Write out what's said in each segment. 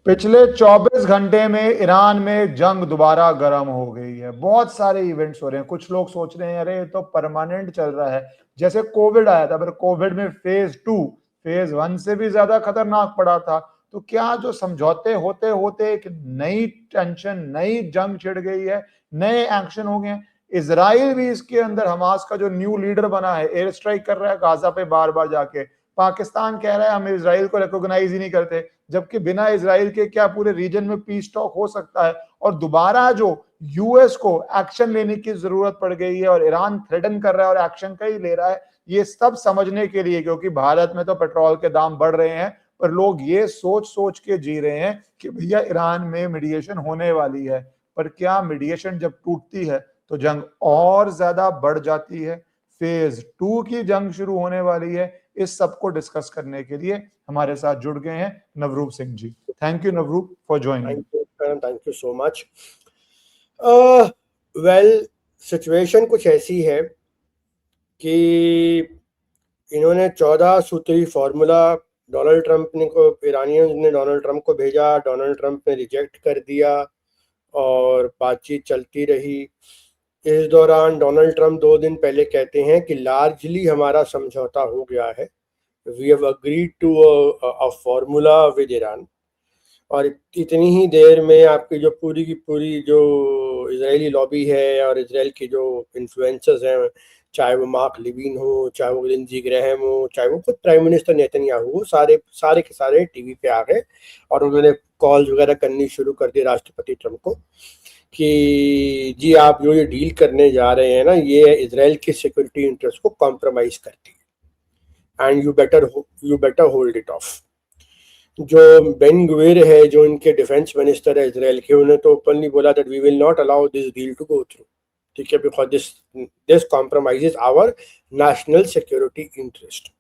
पिछले 24 घंटे में ईरान में जंग दोबारा गर्म हो गई है। बहुत सारे इवेंट्स हो रहे हैं। कुछ लोग सोच रहे हैं अरे ये तो परमानेंट चल रहा है, जैसे कोविड आया था, पर कोविड में फेज 2 फेज 1 से भी ज्यादा खतरनाक पड़ा था। तो क्या जो समझौते होते होते एक नई टेंशन, नई जंग छिड़ गई है, नए एक्शन हो गए हैं। इसराइल भी इसके अंदर हमास का जो न्यू लीडर बना है, एयर स्ट्राइक कर रहा है गाजा पे बार बार जाके। पाकिस्तान कह रहा है हम इसराइल को रिकॉग्नाइज ही नहीं करते, जबकि बिना इसराइल के क्या पूरे रीजन में पीस टॉक हो सकता है। और दोबारा जो यूएस को एक्शन लेने की जरूरत पड़ गई है और ईरान थ्रेटन कर रहा है और एक्शन का ही ले रहा है, ये सब समझने के लिए, क्योंकि भारत में तो पेट्रोल के दाम बढ़ रहे हैं, पर लोग ये सोच सोच के जी रहे हैं कि भैया ईरान में मीडिएशन होने वाली है। पर क्या मीडिएशन जब टूटती है तो जंग और ज्यादा बढ़ जाती है। फेज 2 की जंग शुरू होने वाली है। इस सब को डिस्कस करने के लिए हमारे साथ जुड़ गए हैं Navroop Singh ji. Thank you Navroop for joining. Thank you so much. Well, situation कुछ ऐसी है कि इन्होंने 14 सूत्री फॉर्मूला डोनाल्ड ट्रंप ने को ईरानियंस ने डोनाल्ड ट्रंप को भेजा, डोनाल्ड ट्रंप ने रिजेक्ट कर दिया और बातचीत चलती रही। इस दौरान डोनाल्ड ट्रंप 2 दिन पहले कहते हैं कि लार्जली हमारा समझौता हो गया है, we have agreed to a formula with Iran. और इतनी ही देर में आपकी जो पूरी की पूरी जो इजरायली लॉबी है और इसराइल के जो इन्फ्लुएंसर्स हैं, चाहे वो मार्क लिविन हो, चाहे वो लिंजी ग्रैहम हो, चाहे वो खुद प्राइम मिनिस्टर नेतन्याहू हो, सारे सारे के सारे टीवी पे आ गए और उन्होंने कॉल्स वगैरह करनी शुरू कर दी राष्ट्रपति ट्रंप को कि जी आप जो ये डील करने जा रहे हैं ना, ये इसराइल की सिक्योरिटी इंटरेस्ट को कॉम्प्रोमाइज करती है and you better hold it of. जो बेन गुवेर है, जो इनके डिफेंस मिनिस्टर है इसराइल के, उन्होंने तो ओपनली बोला that we will not allow this deal to go through, ठीक है, because this compromises our national security interest.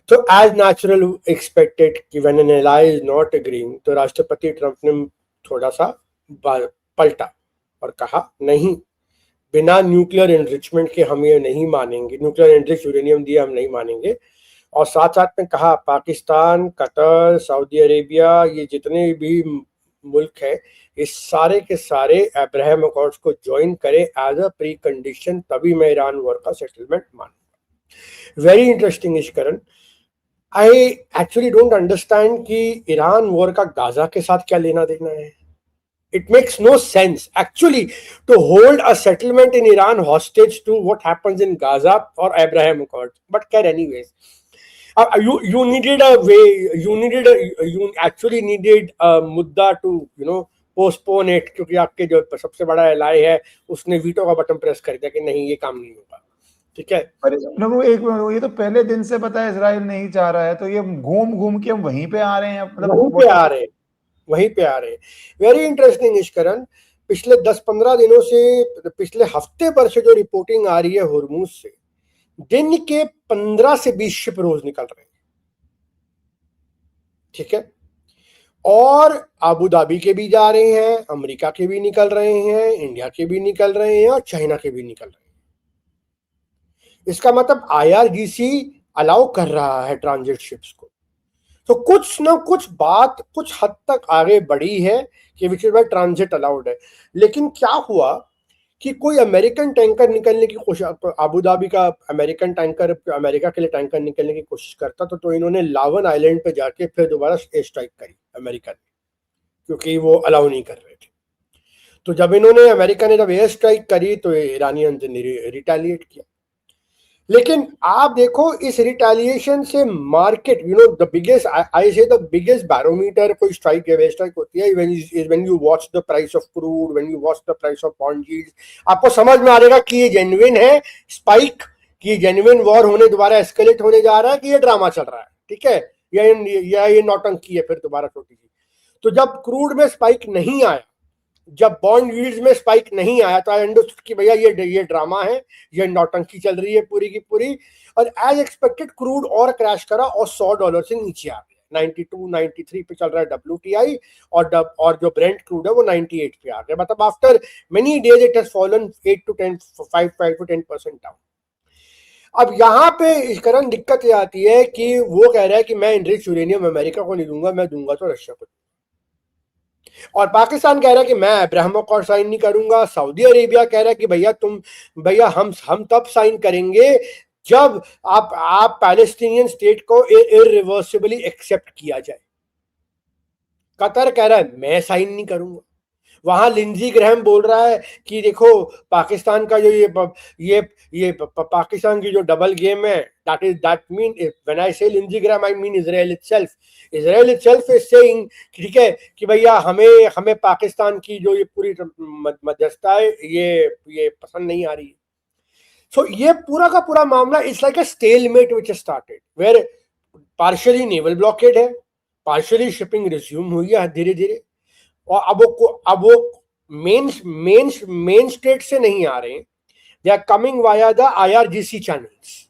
तो एज नेचुरल एक्सपेक्टेड कि when an ally is not agreeing, तो राष्ट्रपति ट्रंप ने थोड़ा सा पलटा और कहा नहीं, बिना न्यूक्लियर एनरिचमेंट के हम ये नहीं मानेंगे, न्यूक्लियर एनरिच यूरेनियम दिए हम नहीं मानेंगे। और साथ साथ में कहा पाकिस्तान, कतर, सऊदी अरेबिया, ये जितने भी मुल्क हैं, इस सारे के सारे अब्राहम अकॉर्ड्स को ज्वाइन करें एज अ प्री कंडीशन, तभी मैं ईरान वॉर का सेटलमेंट मानूंगा। Very interesting Ishkaran, I actually don't understand कि ईरान वॉर का गाजा के साथ क्या लेना देना है। It makes no sense actually to hold a settlement in Iran hostage to what happens in Gaza or Abraham Accords. But care anyways. You needed a way. You actually needed a mudda to postpone it, क्योंकि आपके जो सबसे बड़ा ally है उसने veto का button press कर दिया कि नहीं ये काम नहीं होगा, ठीक है। पर ये तो पहले दिन से पता है इसराइल नहीं चाह रहा है, तो ये घूम घूम के हम वहीं पे आ रहे हैं, मतलब वहीं पे आ रहे हैं। वेरी इंटरेस्टिंग इश्करण, पिछले 10-15 दिनों से, पिछले हफ्ते भर से जो रिपोर्टिंग आ रही है हुर्मुज से, दिन के 15 से 20 शिप रोज निकल रहे हैं, ठीक है। और अबू धाबी के भी जा रहे हैं, अमेरिका के भी निकल रहे हैं, इंडिया के भी निकल रहे हैं और चाइना के भी निकल रहे हैं। इसका मतलब आईआरजीसी अलाउ कर रहा है ट्रांजिट शिप्स को। तो कुछ ना कुछ बात कुछ हद तक आगे बढ़ी है कि which is why transit allowed है। लेकिन क्या हुआ कि कोई अमेरिकन टैंकर निकलने की कोशिश, अबू धाबी का अमेरिकन टैंकर अमेरिका के लिए टैंकर निकलने की कोशिश करता तो इन्होंने लावन आइलैंड पे जाके फिर दोबारा एयर स्ट्राइक करी अमेरिका ने, क्योंकि वो अलाउ नहीं कर रहे थे। तो जब अमेरिका ने जब एयर स्ट्राइक करी तो ईरानियन ने रिटेलिएट किया। लेकिन आप देखो इस रिटेलिएशन से मार्केट, द बिगेस्ट, आई से द बिगेस्ट बैरोमीटर कोई स्ट्राइक या स्ट्राइक होती है when you watch the price of crude, when you watch the price of bond yields, आपको समझ में आ जाएगा कि ये जेन्युइन है स्पाइक, कि जेन्युइन वॉर होने दोबारा एस्केलेट होने जा रहा है, कि ये ड्रामा चल रहा है, ठीक है, या ये नौटंकी है फिर दोबारा छोटी सी। तो जब क्रूड में स्पाइक नहीं आया, जब बॉन्ड यील्ड्स में स्पाइक नहीं आया, तो आई अंडरस्टूड कि भैया ये ड्रामा है, ये नौटंकी चल रही है पूरी की पूरी। और एज एक्सपेक्टेड क्रूड और क्रैश करा और $100 से नीचे आ गया, 92-93 पे चल रहा है WTI, और जो ब्रेंट क्रूड है वो 98 पे आ गया। मतलब after many days it has fallen 5-10% down. अब यहाँ पे इस कारण दिक्कत ये आती है कि वो कह रहा है कि मैं एनरिच यूरेनियम अमेरिका को नहीं दूंगा, मैं दूंगा तो रशिया को। और पाकिस्तान कह रहा है कि मैं अब्राहम अकॉर्ड साइन नहीं करूंगा, सऊदी अरेबिया कह रहा है कि भैया हम तब साइन करेंगे जब आप पैलेस्टीनियन स्टेट को इररिवर्सिबली एक्सेप्ट किया जाए। कतर कह रहा है मैं साइन नहीं करूंगा। वहां लिंजी ग्रैहम बोल रहा है कि देखो पाकिस्तान का जो ये पाकिस्तान की जो डबल गेम है, that mean when I say Lindsey Graham I mean Israel itself is saying, ठीक है, कि भैया हमें पाकिस्तान की जो ये पूरी मध्यस्थता है ये पसंद नहीं आ रही है। सो ये पूरा का पूरा मामला it's like a stalemate which started where partially naval blockade है, पार्शियली शिपिंग रिज्यूम हुई है धीरे धीरे, और अब वो मेन स्टेट से नहीं आ रहे, they are coming via the IRGC channels,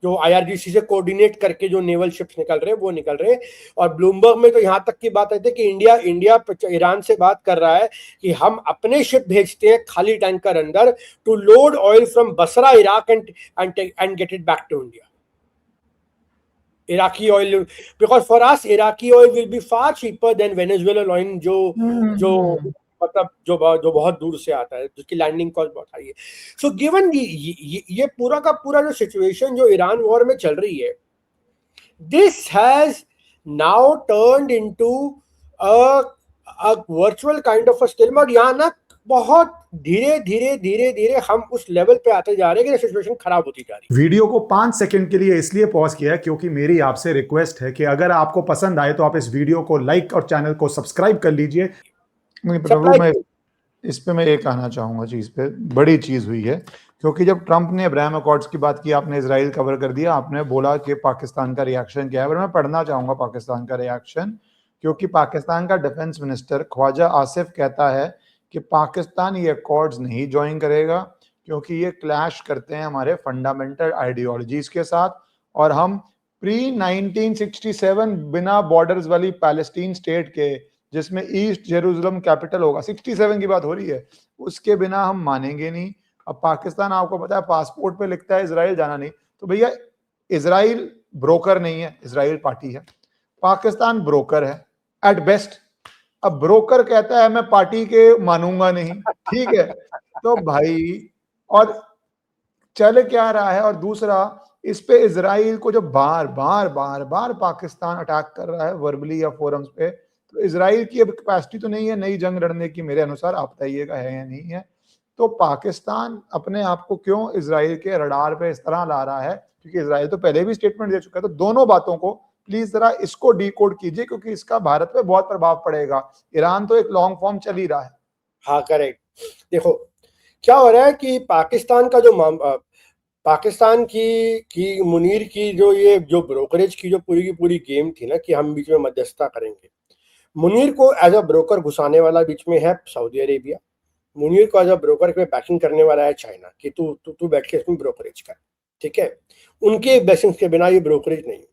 जो IRGC से कोऑर्डिनेट करके जो नेवल शिप्स निकल रहे हैं वो निकल रहे हैं। और ब्लूमबर्ग में तो यहां तक की बात आई थी कि इंडिया ईरान से बात कर रहा है कि हम अपने शिप भेजते हैं खाली टैंकर अंदर to load oil from Basra Iraq and get it back to India. Iraqi oil, because for us Iraqi oil will be far cheaper than Venezuelan oil जो मतलब जो बहुत दूर से आता है, जिसकी लैंडिंग कॉस्ट बहुत हाई है। सो गिवन ये पूरा का पूरा जो सिचुएशन जो ईरान वॉर में चल रही है, this has now turned into a virtual kind of a stalemate. यहाँ ना बहुत धीरे धीरे हम उस लेवल पे आते जा रहे हैं कि सिचुएशन खराब होती जा रही है। वीडियो को 5 सेकंड के लिए इसलिए पॉज किया क्योंकि मेरी आपसे रिक्वेस्ट है कि अगर आपको पसंद आए तो आप इस वीडियो को लाइक और चैनल को सब्सक्राइब कर लीजिए। प्रभु, मैं इस पे मैं ये कहना चाहूंगा, चीज पे बड़ी चीज हुई है, क्योंकि जब ट्रंप ने अब्राहम अकॉर्ड्स की बात की, आपने इजराइल कवर कर दिया, आपने बोला कि पाकिस्तान का रिएक्शन क्या है, पर मैं पढ़ना चाहूंगा पाकिस्तान का रिएक्शन, क्योंकि पाकिस्तान का डिफेंस मिनिस्टर ख्वाजा आसिफ कहता है कि पाकिस्तान ये अकॉर्ड्स नहीं ज्वाइन करेगा क्योंकि ये क्लैश करते हैं हमारे फंडामेंटल आइडियोलॉजीज के साथ, और हम प्री 1967 बिना बॉर्डर्स वाली पैलेस्टीन स्टेट के, जिसमें ईस्ट जेरूसलम कैपिटल होगा, 67 की बात हो रही है, उसके बिना हम मानेंगे नहीं। अब पाकिस्तान, आपको पता है, पासपोर्ट पे लिखता है इजराइल जाना नहीं, तो भैया इजराइल ब्रोकर नहीं है, इजराइल पार्टी है, पाकिस्तान ब्रोकर है एट बेस्ट। अब ब्रोकर कहता है मैं पार्टी के मानूंगा नहीं, ठीक है, तो भाई, और चल क्या रहा है। और दूसरा, इस पे इजराइल को जब बार बार पाकिस्तान अटैक कर रहा है वर्बली या फोरम्स पे, तो इजराइल की अब कैपेसिटी तो नहीं है नई जंग लड़ने की, मेरे अनुसार, आप बताइएगा है या नहीं है। तो पाकिस्तान अपने आप को क्यों इजराइल के रडार पे इस तरह ला रहा है, क्योंकि इजराइल तो पहले भी स्टेटमेंट दे चुका है। तो दोनों बातों को प्लीज जरा इसको डिकोड कीजिए, क्योंकि इसका भारत पे बहुत प्रभाव पड़ेगा। ईरान तो एक लॉन्ग फॉर्म चल ही रहा है। हाँ करेक्ट। देखो क्या हो रहा है कि पाकिस्तान का जो पाकिस्तान की मुनीर की जो ब्रोकरेज की जो पूरी की पूरी गेम थी ना कि हम बीच में मध्यस्थता करेंगे, मुनीर को एज अ ब्रोकर घुसाने वाला बीच में है सऊदी अरेबिया, मुनीर को एज अ ब्रोकर पे बैकिंग करने वाला है चाइना कि तू बैठ के इसमें ब्रोकरेज कर, ठीक है। उनके ब्लेसिंग्स के बिना ये ब्रोकरेज नहीं होती।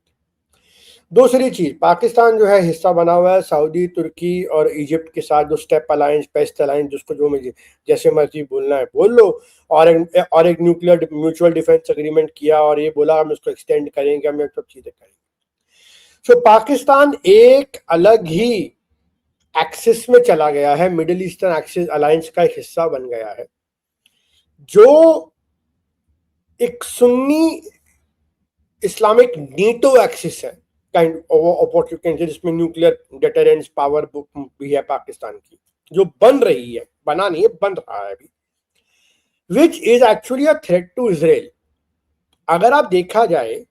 दूसरी चीज, पाकिस्तान जो है हिस्सा बना हुआ है सऊदी, तुर्की और इजिप्ट के साथ, जो स्टेप अलायंस, पेस्ट अलायंस, जिसको जो मुझे जैसे मर्जी बोलना है बोल लो, और एक न्यूक्लियर म्यूचुअल डिफेंस एग्रीमेंट किया, और ये बोला हम इसको एक्सटेंड करेंगे, हम सब चीजें करेंगे। सो पाकिस्तान एक अलग ही एक्सिस में चला गया है, मिडिल ईस्टर्न एक्सिस अलायंस का एक हिस्सा बन गया है, जो एक सुन्नी इस्लामिक नीटो एक्सिस है, kind of what you can say, जिसमें न्यूक्लियर डेटरेंस पावर बुक भी है पाकिस्तान की, जो बन रही है, बना नहीं है, बन रहा है अभी, which is actually a threat to Israel. अगर आप देखा जाए,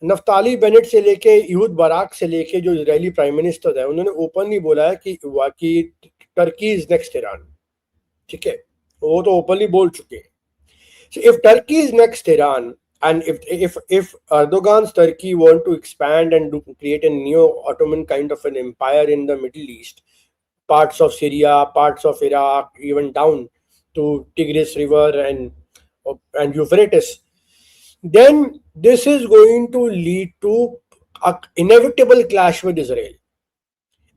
नफ्ताली बेनेट से लेके यहूद बराक से लेके जो इजरायली प्राइम मिनिस्टर है, उन्होंने ओपनली बोला है कि टर्की इज नेक्स्ट ईरान, ठीक है, वो तो ओपनली बोल चुके हैं। So if Turkey is next Iran, and if Erdogan's Turkey want to expand and create a neo-Ottoman kind of an empire in the Middle East, parts of Syria, parts of Iraq, even down to Tigris River and Euphrates, then this is going to lead to an inevitable clash with Israel.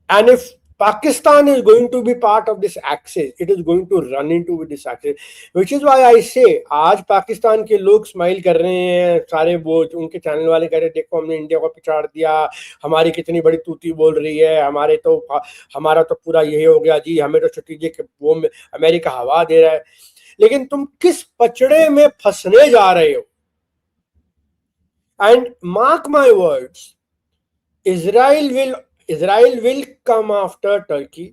And if Pakistan is going to be part of this axis. It is going to run into with this axis, which is why I say आज पाकिस्तान के लोग smile कर रहे हैं, सारे वो उनके channel वाले कह रहे हैं देखो हमने इंडिया को पिछाड़ दिया, हमारी कितनी बड़ी तूती बोल रही है, हमारा तो पूरा यही हो गया जी, हमें तो स्ट्रेटेजिक वो अमेरिका हवा दे रहा है। लेकिन तुम किस पचड़े में फंसने जा रहे हो? And mark my words, Israel will come after Turkey,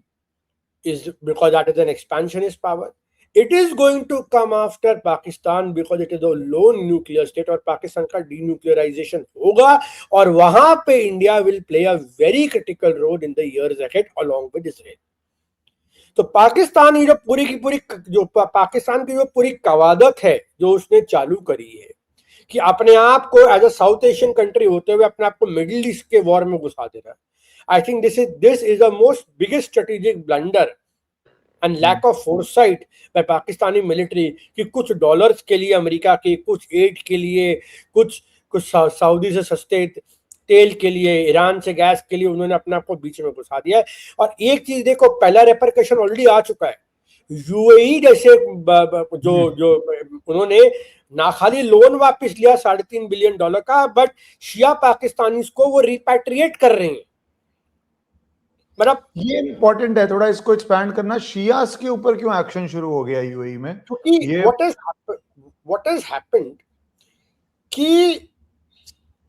is because that is an expansionist power. It is going to come after Pakistan because it is a lone nuclear state और पाकिस्तान का denuclearization होगा और वहां पे India will play a very critical role in the years ahead along with Israel. तो पाकिस्तान की जो पूरी की पूरी पाकिस्तान की जो पूरी कवादत है जो उसने चालू करी है कि अपने आप को as a South Asian country होते हुए अपने आप को मिडिल ईस्ट के वॉर में घुसा दे रहा है। I think this is the most biggest strategic blunder and lack of foresight by Pakistani military कि कुछ डॉलर्स के लिए अमेरिका के, कुछ एड के लिए, कुछ सऊदी से सस्ते तेल के लिए, ईरान से गैस के लिए उन्होंने अपने आप को बीच में घुसा दिया है। और एक चीज देखो, पहला रेपरकशन ऑलरेडी आ चुका है। यूएई जैसे जो उन्होंने ना खाली लोन वापस लिया $3.5 बिलियन का, बट शिया पाकिस्तानी को वो रिपैट्रिएट कर रहे हैं। मतलब ये इंपॉर्टेंट है थोड़ा इसको एक्सपैंड करना, शियास के ऊपर क्यों एक्शन शुरू हो गया यूएई में? क्योंकि what has happened कि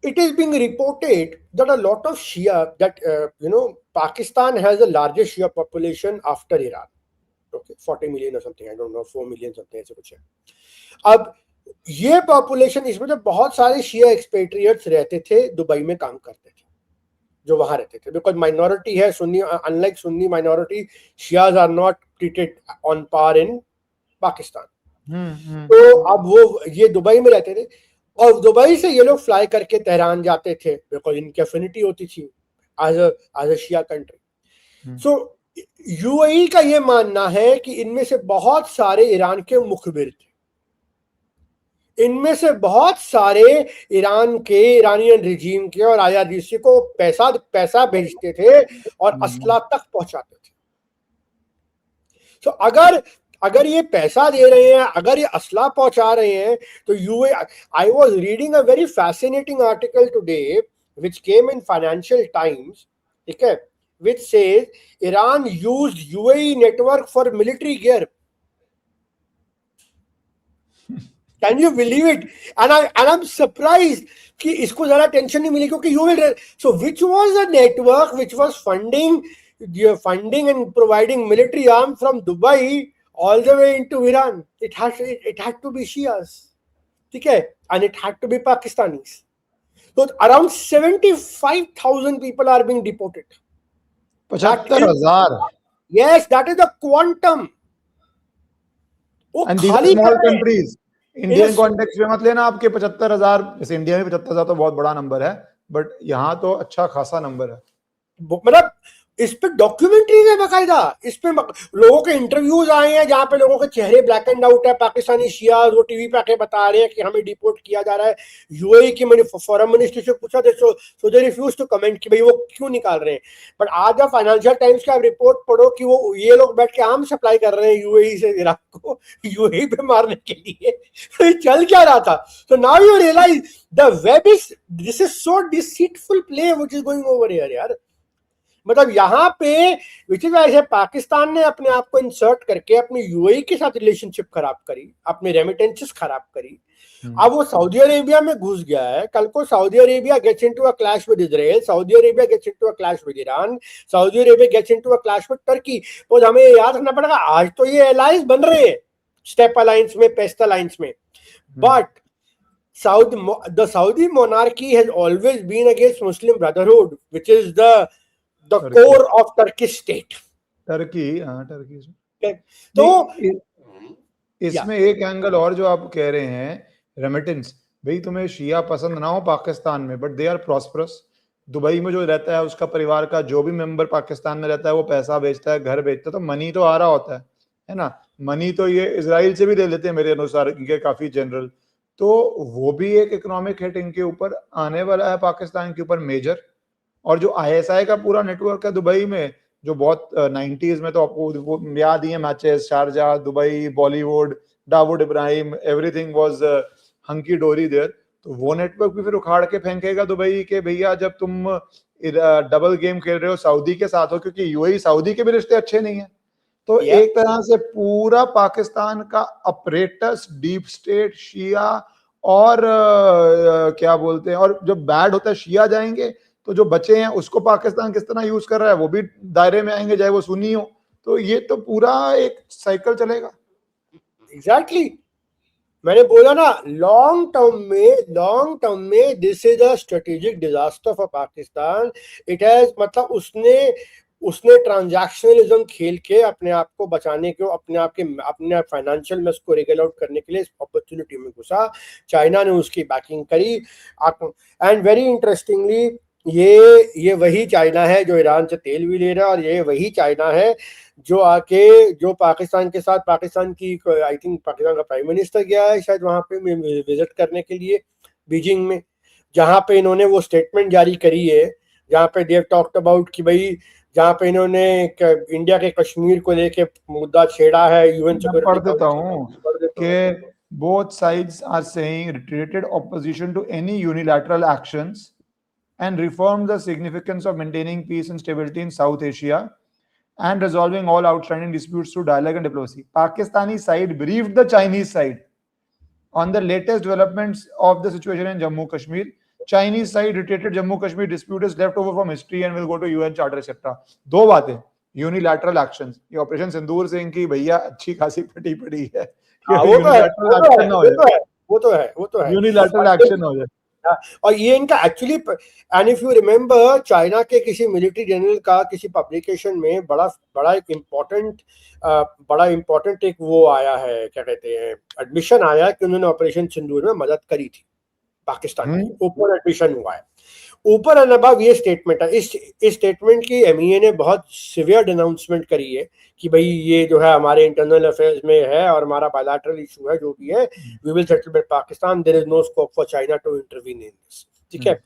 it is being reported that a lot of Shia that Pakistan has the largest Shia population after Iran, okay, 40 million or something, I don't know, 4 million something ऐसे कुछ है। अब ये population, इसमें तो बहुत सारे शिया एक्सपेट्रिएट्स रहते थे, दुबई में काम करते थे, जो वहां रहते थे, बिकॉज माइनॉरिटी है Sunni, unlike Sunni minority, Shias are not treated on par in Pakistan. तो अब वो ये दुबई में रहते थे और दुबई से ये लोग फ्लाई करके तेहरान जाते थे बिकॉज इनकी एफिनिटी होती थी as a Shia country. So UAE का ये मानना है कि इनमें से बहुत सारे ईरान के मुखबिर थे, इनमें से बहुत सारे ईरान के, इरानियन रिजीम के और आईआरजीसी को पैसा भेजते थे और असला तक पहुंचाते थे। तो अगर ये पैसा दे रहे हैं, अगर ये असला पहुंचा रहे हैं, तो I was reading a very fascinating article today which came in financial times, ठीक है, which says Iran used UAE network for military gear. Can you believe it? And I'm surprised कि इसको ज़्यादा टेंशन नहीं मिली क्योंकि you will. So which was the network which was funding and providing military arms from Dubai all the way into Iran? It had to be Shias, ठीक है, and it had to be Pakistanis. So around 75,000 people are being deported. 75,000. Yes, that is the quantum. And these are small countries. Indian context में मत लेना आपके 75,000, जैसे India में 75,000 तो बहुत बड़ा नंबर है, बट यहाँ तो अच्छा खासा नंबर है। मतलब इस पे डॉक्यूमेंट्रीज है बकायदा, इस पे लोगों के इंटरव्यूज आए हैं जहां पे लोगों के चेहरे ब्लैक एंड आउट है, पाकिस्तानी शिया वो टीवी पे आके बता रहे हैं कि हमें डिपोर्ट किया जा रहा है। यूएई की मैंने फॉरेन मिनिस्ट्री से पूछा था, सो दे रिफ्यूज टू कमेंट कि भाई वो क्यों निकाल रहे हैं। बट आज आप फाइनेंशियल टाइम्स का रिपोर्ट पढ़ो कि वो ये लोग बैठ के आम सप्लाई कर रहे हैं यूएई से इराक को, यूएई पे मारने के लिए। तो चल क्या रहा था? तो now you realise the web is, this is so deceitful play which is going over here यार। मतलब यहाँ पे विच इज वैसे पाकिस्तान ने अपने आप को इंसर्ट करके अपनी यूएई के साथ रिलेशनशिप खराब करी, अपने रेमिटेंसेस खराब करी। अब वो सऊदी अरेबिया में घुस गया है। कल को Saudi Arabia gets into a clash with Israel, Saudi Arabia gets into a clash with Iran, Saudi Arabia gets into a clash with Turkey. तो हमें याद रखना पड़ेगा आज तो ये अलायंस बन रहे हैं, स्टेप अलायंस में, पेस्ट अलायंस में, but the Saudi monarchy has always been against Muslim Brotherhood, which is the core of Turkish state. Turkey. तो इसमें एक एंगल और जो आप कह रहे हैं, रेमिटेंस, भाई तुम्हें शिया पसंद ना हो पाकिस्तान में, but they are prosperous. Dubai में जो रहता है उसका परिवार का जो भी मेंबर पाकिस्तान में रहता है वो पैसा भेजता है, घर भेजता है, तो मनी तो आ रहा होता है ना। मनी तो ये इजराइल से भी ले लेते हैं मेरे अनुसार, इनके काफी जनरल, तो वो भी एक इकोनॉमिक हिट इनके ऊपर आने वाला है पाकिस्तान के ऊपर मेजर। और जो आईएसआई का पूरा नेटवर्क है दुबई में, जो बहुत 90s में तो आपको वो याद ही है matches, Sharjah, Dubai, Bollywood, Dawood Ibrahim, everything was hunky dory there. तो वो नेटवर्क भी फिर उखाड़ के फेंकेगा दुबई के भैया, जब तुम डबल गेम खेल रहे हो सऊदी के साथ हो, क्योंकि यूएई सऊदी के भी रिश्ते अच्छे नहीं है। तो एक तरह से पूरा पाकिस्तान का अपरेटस, डीप स्टेट, शिया और क्या बोलते हैं, और जब बैड होता है शिया जाएंगे तो जो बचे हैं उसको पाकिस्तान किस तरह यूज कर रहा है वो भी दायरे में आएंगे, चाहे वो सुन्नी हो। तो ये तो पूरा एक साइकिल चलेगा। एग्जैक्टली मैंने बोला ना, लॉन्ग टर्म में this is a strategic disaster for Pakistan. It has, मतलब उसने ट्रांजैक्शनलिज्म खेल के अपने आप को बचाने को, अपने फाइनेंशियल मेस को रेगल आउट करने के लिए इस अपॉर्चुनिटी में घुसा। चाइना ने उसकी बैकिंग करी। एंड वेरी इंटरेस्टिंगली ये वही चाइना है जो ईरान से तेल भी ले रहा है, और ये वही चाइना है जो पाकिस्तान के साथ, पाकिस्तान की, आई थिंक पाकिस्तान का प्राइम मिनिस्टर गया है शायद वहां पे विजिट करने के लिए बीजिंग में, जहां पे इन्होंने वो स्टेटमेंट जारी करी है जहां पे देव टॉक्ड अबाउट कि भाई, जहां पे इन्होंने इंडिया के कश्मीर को लेके मुद्दा छेड़ा है यूएन मैं पढ़ देता सिक्योरिटी हूँ कि both sides are saying reiterated opposition to any unilateral actions and reaffirmed the significance of maintaining peace and stability in South Asia and resolving all outstanding disputes through dialogue and diplomacy. Pakistani side briefed the Chinese side on the latest developments of the situation in Jammu Kashmir. Chinese side reiterated Jammu Kashmir dispute is left over from history and will go to UN Charter, etc. दो बातें, unilateral actions, ये operation सिंदूर से इनकी भैया अच्छी खासी फटी पड़ी है। यूनिलैटरल एक्शन ना हो जाए, वो तो है यूनिलैटरल एक्शन हो जाए। और ये इनका actually, and if you remember, China के किसी मिलिट्री जनरल का किसी पब्लिकेशन में बड़ा इम्पोर्टेंट एक वो आया है, क्या कहते हैं, एडमिशन आया कि उन्होंने ऑपरेशन सिंदूर में मदद करी थी पाकिस्तान की। ओपन एडमिशन हुआ है। ऊपर एंड अबव ये स्टेटमेंट है, इस स्टेटमेंट की एमईए ने बहुत सिवियर डिनाउंसमेंट करी है कि भाई ये जो है हमारे इंटरनल अफेयर्स में है और हमारा बायलैटरल इशू है, जो भी है, we will settle with Pakistan, there is no scope for China to intervene in this. ठीक है,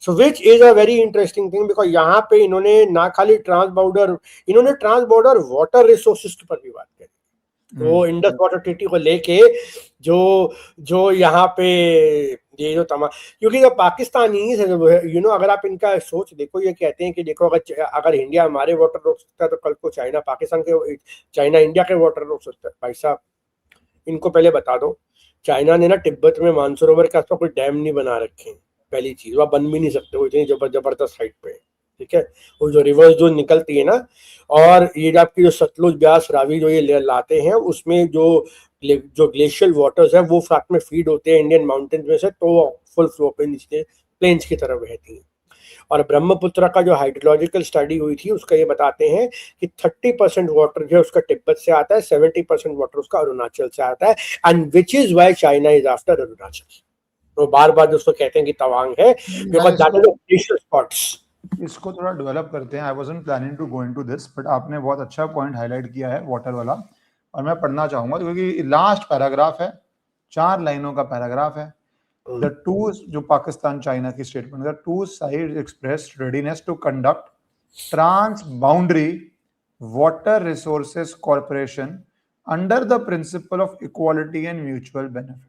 so which is a very interesting thing, because यहाँ पे इन्होंने ना खाली ट्रांस बॉर्डर वाटर रिसोर्सेज पर भी बात करी। वो इंडस वाटर ट्रीटी को लेके जो यहाँ पे ये जो क्योंकि जो पाकिस्तानी अगर आप इनका सोच देखो, ये कहते हैं कि देखो, अगर इंडिया हमारे वाटर रोक सकता है तो कल को चाइना इंडिया के वाटर रोक सकता है। भाई साहब, इनको पहले बता दो, चाइना ने ना तिब्बत में मानसरोवर के आसपास कोई डैम नहीं बना रखे हैं। पहली चीज, वह बन भी नहीं सकते, वो इतनी जबरदस्त हाइट पे। ठीक है, वो जो रिवर्स जो निकलती है ना, और ये आपकी जो सतलुज, ब्यास, रावी जो ये लाते हैं, उसमें जो ग्लेशियल वाटर्स है वो साथ में फीड होते हैं इंडियन माउंटेन में से, तो फुल फ्लो पे नीचे प्लेन्स की तरफ बहती है। और ब्रह्मपुत्र का जो हाइड्रोलॉजिकल स्टडी हुई थी उसका ये बताते हैं कि 30% वाटर जो है उसका तिब्बत से आता है, 70% वाटर उसका अरुणाचल से आता है, and which is why China is after Arunachal. तो बार बार दोस्तों कहते हैं कि तवांग है, because that is glacial spots. इसको थोड़ा डेवलप करते हैं। I wasn't planning to go into this, but आपने बहुत अच्छा पॉइंट हाईलाइट किया है वाटर वाला, और मैं पढ़ना चाहूंगा क्योंकि लास्ट पैराग्राफ है, 4 लाइनों का पैराग्राफ है। द टू, जो पाकिस्तान चाइना की statement, the two sides expressed readiness to conduct trans boundary water resources cooperation under the principle of equality and mutual benefit.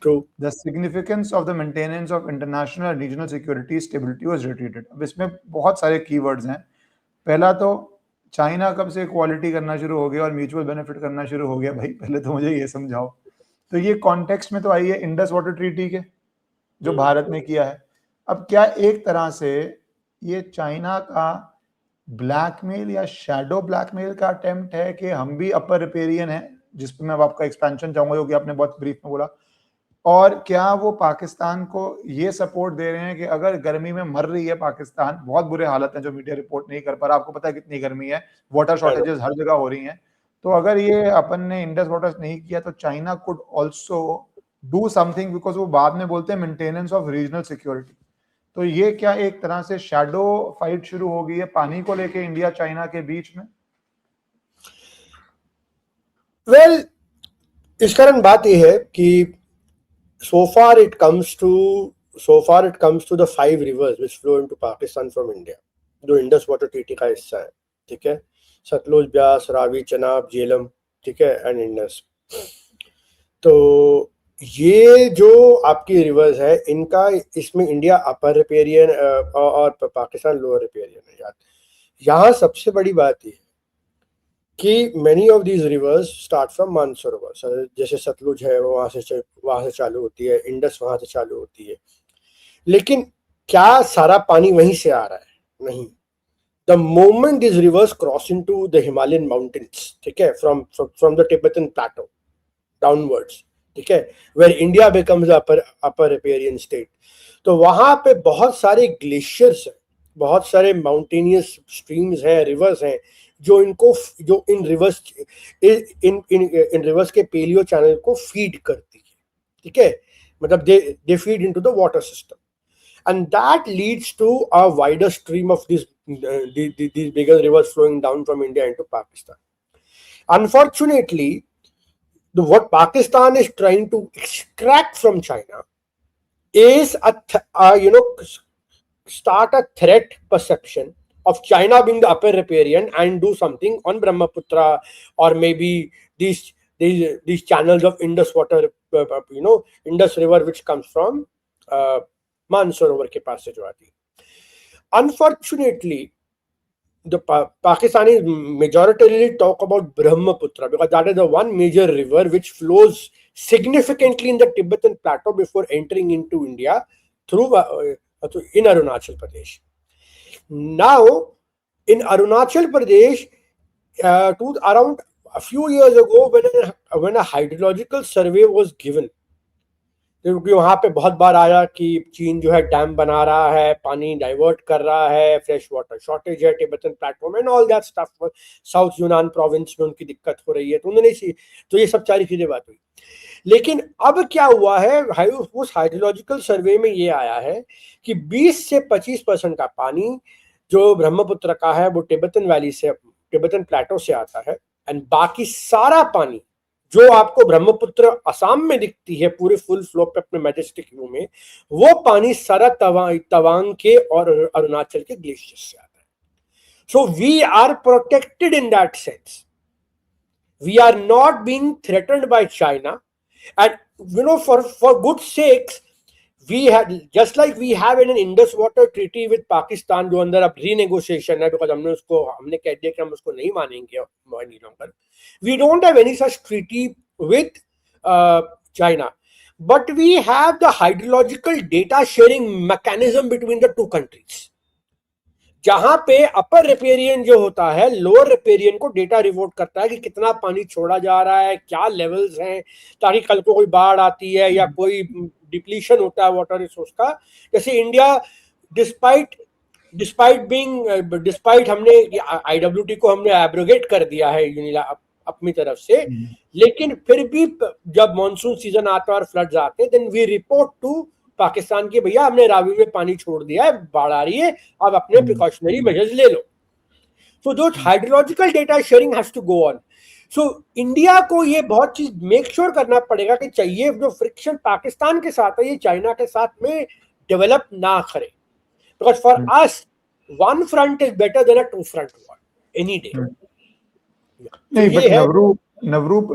True. The significance of the maintenance of international and regional security stability was reiterated. अब इसमें बहुत सारे keywords हैं। पहला तो China कब से equality करना शुरू हो गया और म्यूचुअल बेनिफिट करना शुरू हो गया, भाई पहले तो मुझे ये समझाओ। तो ये कॉन्टेक्स्ट में तो आई है इंडस वाटर ट्रीटी के, जो भारत ने किया है। अब क्या एक तरह से ये चाइना का ब्लैकमेल या शैडो ब्लैकमेल का अटेम्प्ट है कि हम भी अपर रिपेरियन है, जिस पर मैं आपका एक्सपेंशन चाहूंगा, जो कि आपने बहुत ब्रीफ में बोला। और क्या वो पाकिस्तान को ये सपोर्ट दे रहे हैं कि अगर गर्मी में मर रही है पाकिस्तान, बहुत बुरे हालत हैं जो मीडिया रिपोर्ट नहीं कर पा रहा, आपको पता है कितनी गर्मी है, वाटर शॉर्टेजेस हर जगह हो रही हैं, तो अगर ये अपन ने इंडस वाटर्स नहीं किया तो China could also do something, because वो बाद में बोलते हैं मेंटेनेंस ऑफ रीजनल सिक्योरिटी। तो ये क्या एक तरह से शैडो फाइट शुरू हो गई है पानी को लेके इंडिया चाइना के बीच में? वेल, इस कारण बात यह है कि so far it comes to the 5 rivers which flow into Pakistan from India, जो इंडस वाटर ट्रीटी का हिस्सा है। ठीक है, सतलुज, ब्यास, रावी, चनाब, झेलम, ठीक है, एंड इंडस। तो ये जो आपकी रिवर्स है, इनका इसमें इंडिया अपर रिपेरियन और पाकिस्तान लोअर रिपेरियन है यार। यहाँ सबसे बड़ी बात ये कि many of these rivers start from Mansarovar, जैसे सतलुज है वो वहां से चालू होती है, इंडस वहां से चालू होती है, लेकिन क्या सारा पानी वहीं से आ रहा है? नहीं। The moment this rivers cross into the Himalayan mountains, ठीक है, from the Tibetan plateau downwards, ठीक है, where India becomes upper riparian state, तो वहां पे बहुत सारे ग्लेशियर्स हैं, बहुत सारे माउंटेनियस स्ट्रीम्स हैं, रिवर्स हैं, जो इन रिवर्स के पेलियो चैनल को फीड करती है, ठीक है, मतलब they feed into the water system, and that leads to a wider stream of these bigger rivers flowing down from India into Pakistan. Unfortunately, what Pakistan is trying to extract from China is start a threat perception of China being the upper riparian and do something on Brahmaputra, or maybe these channels of Indus water, Indus river, which comes from Mansarovar के पास से जो आती है। Unfortunately, the Pakistanis majoritarily talk about Brahmaputra because that is the one major river which flows significantly in the Tibetan plateau before entering into India through in Arunachal Pradesh. Now, in Arunachal Pradesh, around a few years ago, when a hydrological survey was given, क्योंकि वहां पे बहुत बार आया कि चीन जो है dam बना रहा है, पानी डाइवर्ट कर रहा है, फ्रेश वाटर शॉर्टेज है टिबेटन प्लेटो में, ऑल दैट स्टफ, साउथ यूनान प्रोविंस में उनकी दिक्कत हो रही है, तो उन्होंने तो ये सब सारी चीजें बात हुई। लेकिन अब क्या हुआ है, उस हाइड्रोलॉजिकल सर्वे में ये आया है कि 20 से 25% का पानी जो ब्रह्मपुत्र का है वो टिबेटन वैली से, टिबेटन प्लेटो से आता है, एंड बाकी सारा पानी जो आपको ब्रह्मपुत्र असम में दिखती है पूरे फुल फ्लो पे अपने मैजेस्टिक व्यू में, वो पानी सारा तवांग के और अरुणाचल के ग्लेशियर से आता है। So we are protected in that sense, we are not being threatened by China, and for good sakes we had, just like we have in an Indus water treaty with Pakistan जो अंदर अब renegotiation है, because हमने कह दिया कि हम उसको नहीं मानेंगे any longer. We don't have any such treaty with China, but we have the hydrological data sharing mechanism between the two countries, जहां पे अपर रिपेरियन जो होता है लोअर रिपेरियन को डेटा रिपोर्ट करता है कि कितना पानी छोड़ा जा रहा है, क्या लेवल्स हैं, ताकि कल को कोई बाढ़ आती है या कोई डिप्लीशन होता है वाटर रिसोर्स का। जैसे इंडिया डिस्पाइट हमने आईडब्ल्यूटी को हमने एब्रोगेट कर दिया है अपनी तरफ से, लेकिन फिर भी जब मॉनसून सीजन आता है और फ्लड्स आते हैं, then we report to Pakistan के, भैया हमने रावी में पानी छोड़ दिया है, बाढ़ आ रही है, अब अपने प्रिकॉशनरी मेजर्स ले लो। सो जो hydrological data sharing has to go on. So India को ये बहुत चीज मेक श्योर करना पड़ेगा कि चाहिए जो फ्रिक्शन पाकिस्तान के साथ है ये चाइना के साथ में डेवलप ना करे, because for us one front is better than a two front war any day. नहीं, बट नवरूप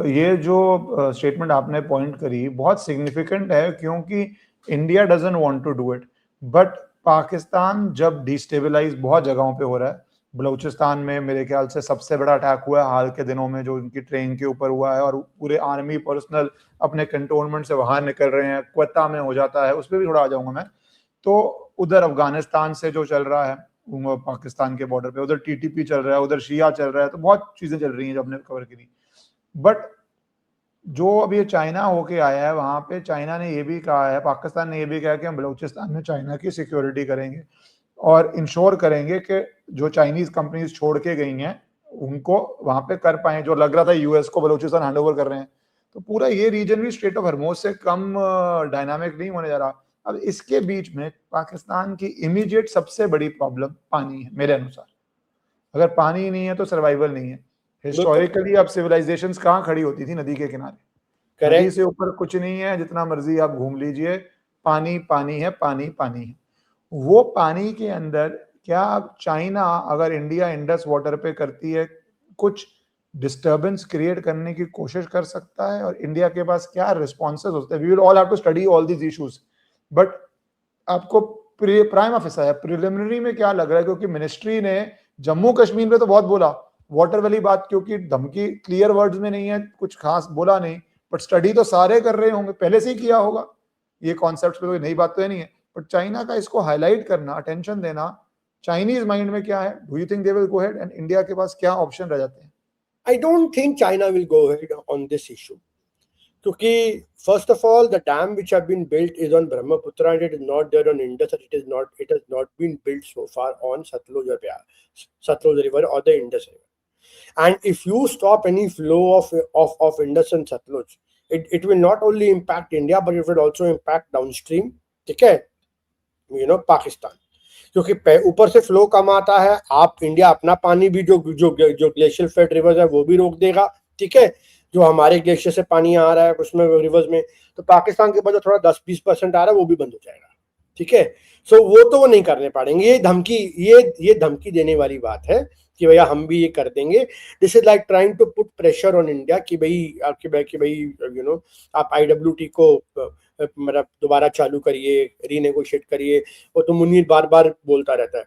ये जो स्टेटमेंट आपने पॉइंट करी बहुत सिग्निफिकेंट है, क्योंकि India doesn't want to do it, but Pakistan जब डिस्टेबलाइज बहुत जगहों पे हो रहा है, बलूचिस्तान में मेरे ख्याल से सबसे बड़ा अटैक हुआ है हाल के दिनों में जो उनकी ट्रेन के ऊपर हुआ है, और पूरे आर्मी पर्सनल अपने कंटोनमेंट से बाहर निकल रहे हैं, क्वेता में हो जाता है, उस पर भी थोड़ा आ जाऊंगा मैं। तो उधर अफगानिस्तान से जो चल रहा है पाकिस्तान के बॉर्डर पे, उधर टीटीपी चल रहा है, उधर शिया चल रहा है, तो बहुत चीजें चल रही हैं जो हमने कवर की। बट जो अब ये चाइना होके आया है, वहां पे चाइना ने ये भी कहा है, पाकिस्तान ने ये भी कहा कि हम बलूचिस्तान में चाइना की सिक्योरिटी करेंगे और इंश्योर करेंगे कि जो चाइनीज कंपनीज छोड़ के गई हैं उनको वहां पे कर पाए, जो लग रहा था यूएस को बलूचिस्तान हैंडओवर कर रहे हैं। तो पूरा ये रीजन भी स्ट्रेट ऑफ हरमोज से कम डायनामिक नहीं होने जा रहा। अब इसके बीच में पाकिस्तान की इमीडिएट सबसे बड़ी प्रॉब्लम पानी है मेरे अनुसार। अगर पानी नहीं है तो सर्वाइवल नहीं है। हिस्टोरिकली अब सिविलाइजेशंस कहाँ खड़ी होती थी? नदी के किनारे। नदी से ऊपर कुछ नहीं है, जितना मर्जी आप घूम लीजिए, पानी पानी है, पानी पानी है। वो पानी के अंदर क्या चाइना अगर इंडिया इंडस वाटर पे करती है कुछ डिस्टर्बेंस क्रिएट करने की कोशिश कर सकता है, और इंडिया के पास क्या रिस्पॉन्सेज होते हैं? We will all have to study all these issues, but आपको प्राइम ऑफिसर है, प्रिलिमिनरी में क्या लग रहा है? क्योंकि मिनिस्ट्री ने जम्मू कश्मीर में तो बहुत बोला, वाटर वाली बात क्योंकि धमकी क्लियर वर्ड्स में नहीं है, कुछ खास बोला नहीं, बट स्टडी तो सारे कर रहे होंगे, पहले से ही किया होगा, ये कॉन्सेप्ट पे कोई नई बात तो नहीं है, बट चाइना का इसको हाईलाइट करना, अटेंशन देना, चाइनीज माइंड में क्या है? Do you think they will go ahead, and India के पास क्या ऑप्शन रह जाते हैं? I don't think China will go ahead on this issue. क्योंकि first of all, the dam which have been built is on Brahmaputra and it is not there on Indus. It has not been built so far on Satluj River or the Indus River. And if you stop any flow of Indus and Satluj, it will not only impact India, but it will also impact downstream, ठीक है, पाकिस्तान, क्योंकि ऊपर से flow कम आता है, आप India अपना पानी भी जो ग्लेशियर फेड रिवर्स है वो भी रोक देगा, ठीक है, जो हमारे ग्लेशियर से पानी आ रहा है उसमें रिवर्स में, तो पाकिस्तान के पास जो थोड़ा 10-20% आ रहा है वो भी बंद हो जाएगा, ठीक है। सो वो तो वो नहीं करने पाएंगे, ये धमकी देने वाली बात है कि भैया हम भी ये कर देंगे। This is like trying to put pressure on India कि भाई आप IWT को मतलब दोबारा चालू करिए, रीनेगोशिएट करिए, वो तो मुनीर बार बार बोलता रहता है।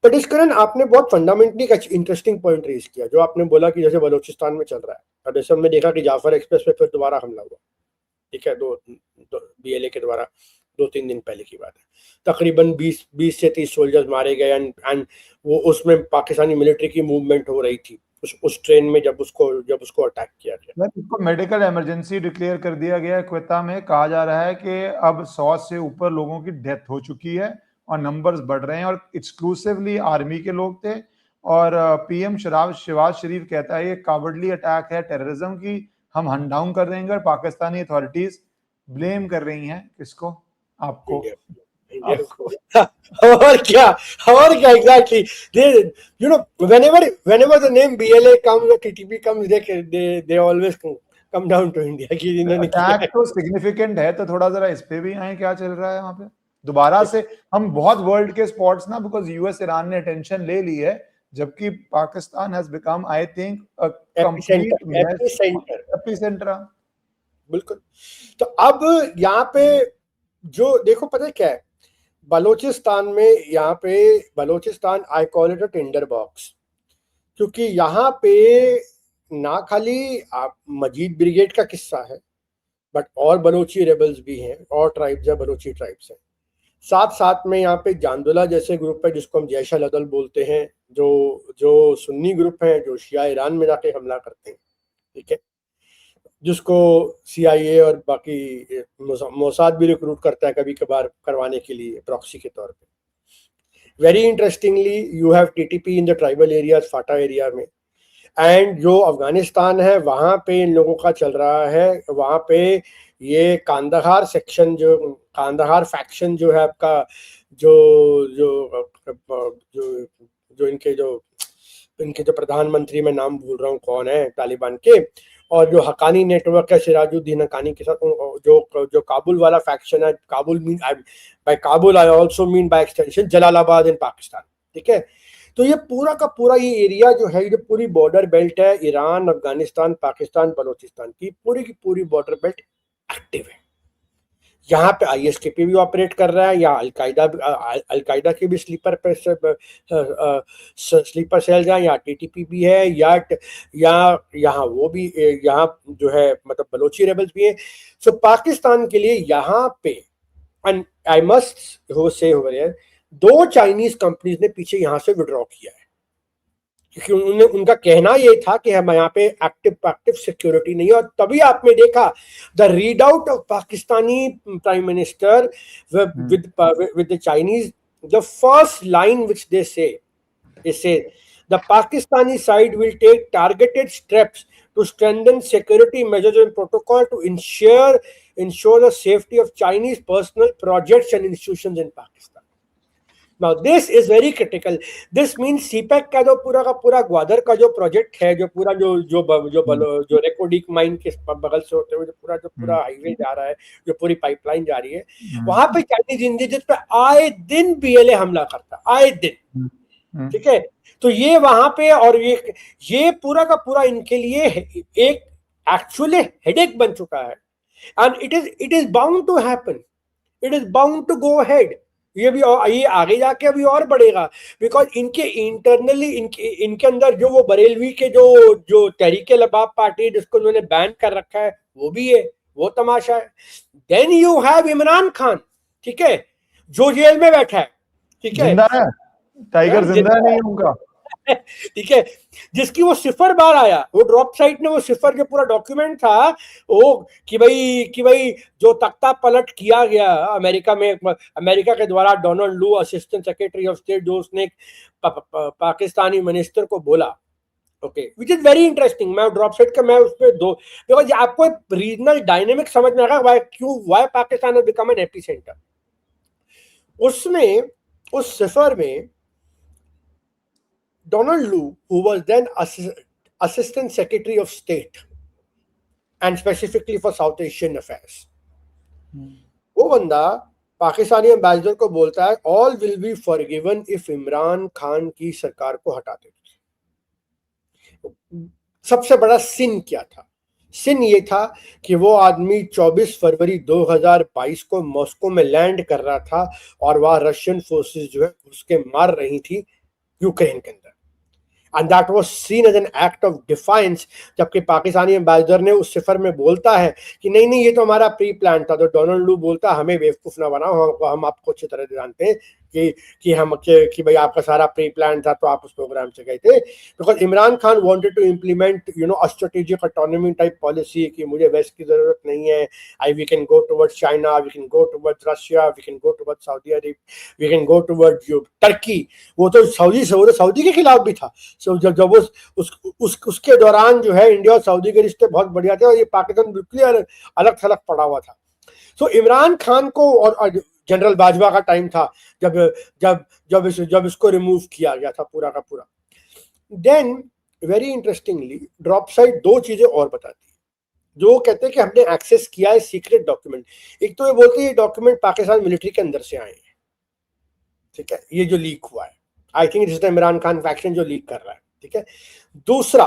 बट इस कारण आपने बहुत फंडामेंटली इंटरेस्टिंग पॉइंट रेज किया, जो आपने बोला कि जैसे बलोचिस्तान में चल रहा है, और जैसे हमने देखा कि जाफर एक्सप्रेस पे फिर दोबारा हमला हुआ, ठीक है, BLA के द्वारा 2-3 दिन पहले की बात है, तकरीबन 20 से 30 सोल्जर्स मारे गए, एंड वो उसमें पाकिस्तानी मिलिट्री की मूवमेंट हो रही थी उस ट्रेन में जब उसको अटैक किया गया। इसको मेडिकल इमरजेंसी डिक्लेयर कर दिया गया है। क्वेता में कहा जा रहा है कि अब 100 से ऊपर लोगों की डेथ हो चुकी है और नंबर्स बढ़ रहे हैं, और एक्सक्लूसिवली आर्मी के लोग थे, और PM शहबाज शरीफ कहता है ये कावर्डली अटैक है, टेररिज्म की हम हंट डाउन कर देंगे, और पाकिस्तानी अथॉरिटीज ब्लेम कर रही हैं किसको? आपको। और क्या exactly, whenever the name BLA comes or TTP comes, they always come down to India कि इन्होंने अटैक तो सिग्निफिकेंट है, तो थोड़ा जरा इस पे भी आए, क्या चल रहा है वहां पे दोबारा से? हम बहुत वर्ल्ड के स्पॉट्स ना, बिकॉज US ईरान ने अटेंशन ले ली है, जबकि Pakistan has become I think a complete epicentre. बिल्कुल। तो अब यहाँ पे जो देखो, पता है क्या है, बलोचिस्तान में, यहाँ पे Balochistan I call it a Tinder box, क्योंकि यहाँ पे ना खाली आप मजीद ब्रिगेड का किस्सा है, बट और बलोची रेबल्स भी हैं, और ट्राइब्स है, बलोची ट्राइब्स हैं, साथ में यहाँ पे जांदुला जैसे ग्रुप है जिसको हम जैश अल-अदल बोलते हैं, जो सुन्नी ग्रुप है, जो शिया ईरान में जाके हमला करते हैं, ठीक है, जिसको CIA और बाकी मोसाद भी रिक्रूट करता है कभी कभार करवाने के लिए प्रॉक्सी के तौर पे। Very interestingly you have TTP in the tribal areas, Phata area में, एंड जो अफगानिस्तान है वहाँ पे इन लोगों का चल रहा है, वहाँ पे ये कांदाहार सेक्शन, जो कांदाहार फैक्शन जो है आपका, जो इनके जो प्रधानमंत्री, मैं नाम भूल रहा हूँ कौन है, तालिबान के, और जो हकानी नेटवर्क है सिराजुद्दीन हकानी के साथ, जो काबुल वाला फैक्शन है, Kabul mean by Kabul I also mean by extension Jalalabad in Pakistan, ठीक है। तो ये पूरा का पूरा ये एरिया जो है, ये पूरी बॉर्डर बेल्ट है, ईरान, अफगानिस्तान, पाकिस्तान, बलोचिस्तान की पूरी बॉर्डर बेल्ट एक्टिव है। यहाँ पे ISKP भी ऑपरेट कर रहा है, या अलकायदा के भी स्लीपर सेल्स हैं, या TTP भी है, या यहाँ वो भी, यहाँ जो है मतलब बलोची रेबल्स भी हैं। सो पाकिस्तान के लिए यहाँ पे, and I must say over here, 2 Chinese companies ने पीछे यहाँ से विड्रॉ किया है, क्योंकि उनका कहना ये था कि हम यहाँ पे एक्टिव सिक्योरिटी नहीं है। और तभी आपने देखा the read out of Pakistani prime minister with the Chinese, the first line which they say the Pakistani side will take targeted steps to strengthen security measures and protocol to ensure the safety of Chinese personal projects and institutions in Pakistan. Now this is very critical. This means CPEC का जो पूरा का पूरा ग्वादर का जो project है, जो पूरा जो रेकोडिक माइन के बगल से होते हुए जो पूरा हाईवे जा रहा है, जो पूरी पाइपलाइन जा रही है, वहां पे चाइनीज इंडियंस पे आए दिन BLA हमला करता, आए दिन, ठीक है। तो ये वहां पे, और ये पूरा का पूरा इनके लिए एक एक्चुअली हेडेक बन चुका है, and it is bound to happen, it is bound to go ahead. ये आगे जाके अभी और बढ़ेगा, बिकॉज इनके इंटरनली इनके अंदर जो वो बरेलवी के जो तहरीके लबाब पार्टी है, जिसको उन्होंने बैन कर रखा है, वो भी है, वो तमाशा है। Then you have Imran Khan, ठीक है, जो जेल में बैठा है, ठीक है, जिंदा है, टाइगर जिंदा नहीं उनका, ठीक है, जिसकी वो 0 बार आया, वो ड्रॉप साइट ने वो 0 जो पूरा डॉक्यूमेंट था वो कि भाई जो तख्ता पलट किया गया अमेरिका में, अमेरिका के द्वारा डोनाल्ड लू असिस्टेंट सेक्रेटरी ऑफ स्टेट, जो उसने पाकिस्तानी मिनिस्टर को बोला, okay, which is very interesting. मैं ड्रॉप साइट का मैं उस पर बिकॉज आपको रीजनल डायनेमिक समझ में आएगा why Pakistan has become an epicentre. उसमें उस 0 में Donald Lu, who was then Assistant Secretary of State and specifically for South Asian affairs, वो बंदा पाकिस्तानी एम्बेसडर को बोलता है all will be forgiven if Imran Khan की सरकार को हटा देते। सबसे बड़ा सिन क्या था? सिन ये था कि वो आदमी 24 फरवरी 2022 को मॉस्को में लैंड कर रहा था और वहां रशियन फोर्सेस जो है उसके मार रही थी यूक्रेन के अंदर, and that was seen as an act of defiance। जबकि पाकिस्तानी एम्बेसडर ने उस 0 में बोलता है कि नहीं ये तो हमारा प्री प्लान था। तो डोनाल्ड लू बोलता है हमें बेवकूफ ना बनाओ, हम आपको अच्छी तरह जानते हैं कि भाई आपका सारा प्री प्लान था, तो आप उस प्रोग्राम से गए थे। Because Imran Khan wanted to implement a strategic autonomy type policy कि मुझे वेस्ट की जरूरत नहीं है, we can go towards China, we can go towards Russia, we can go towards Saudi Arabia, we can go towards Turkey. वो तो Saudi के खिलाफ भी था। जब उसके दौरान जो है इंडिया और सऊदी के रिश्ते बहुत बढ़िया थे और ये पाकिस्तान बिल्कुल अलग थलग पड़ा हुआ था। सो इमरान खान को, और जनरल बाजवा का टाइम था जब इसको रिमूव किया गया था पूरा का पूरा। Then very interestingly drop site 2 चीजें और बताती है जो कहते हैं कि हमने एक्सेस किया है सीक्रेट डॉक्यूमेंट। एक तो ये बोलते हैं ये डॉक्यूमेंट पाकिस्तान मिलिट्री के अंदर से आए हैं, ठीक है, ये जो लीक हुआ है, I think it is the Imran Khan faction जो लीक कर रहा है, ठीक है। दूसरा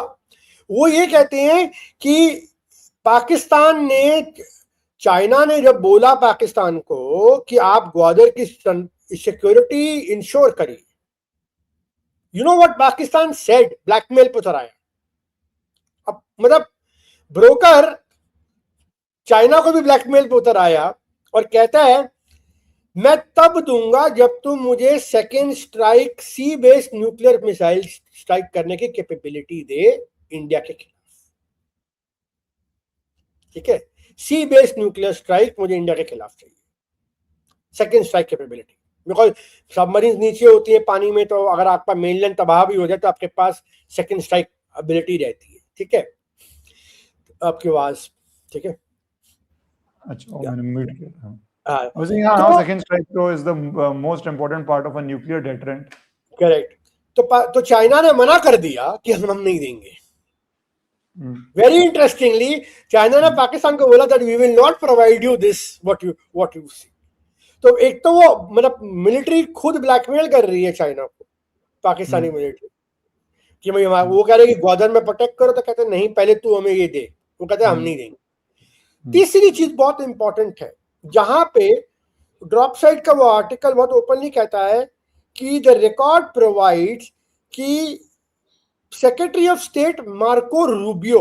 वो ये कहते हैं कि पाकिस्तान ने, चाइना ने जब बोला पाकिस्तान को कि आप ग्वादर की सिक्योरिटी इंश्योर करिए, you know what Pakistan said, blackmail पर उतर आया। अब मतलब ब्रोकर चाइना को भी ब्लैकमेल पर उतर आया और कहता है मैं तब दूंगा जब तुम मुझे सेकेंड स्ट्राइक सी बेस्ड न्यूक्लियर मिसाइल स्ट्राइक करने की कैपेबिलिटी दे इंडिया के खिलाफ, ठीक है। सी बेस्ड न्यूक्लियर स्ट्राइक मुझे इंडिया के खिलाफ चाहिए, second strike capability. Because submarine नीचे होती है पानी में, तो अगर आपका मेनलैंड तबाह भी हो जाए तो आपके पास सेकेंड स्ट्राइक एबिलिटी रहती है, ठीक है। आपकी आवाज ठीक है, अच्छा मैंने म्यूट किया। हाँ, I was saying, how second strike though is the most important part of a nuclear deterrent. Correct. तो चाइना ने मना कर दिया कि हम नहीं देंगे। वेरी इंटरेस्टिंगली चाइना ने पाकिस्तान को बोला that we will not provide you this what you see. तो एक तो वो मतलब मिलिट्री खुद ब्लैकमेल कर रही है चाइना को, पाकिस्तानी मिलिट्री, कि भाई वो कह रहे कि ग्वादर में प्रोटेक्ट करो, तो कहते नहीं पहले तू हमें ये दे, वो कहते हम नहीं देंगे। तीसरी चीज बहुत इंपॉर्टेंट है, जहां पे ड्रॉप साइट का वो आर्टिकल बहुत ओपनली कहता है कि द रिकॉर्ड प्रोवाइड्स कि secretary of state Marco Rubio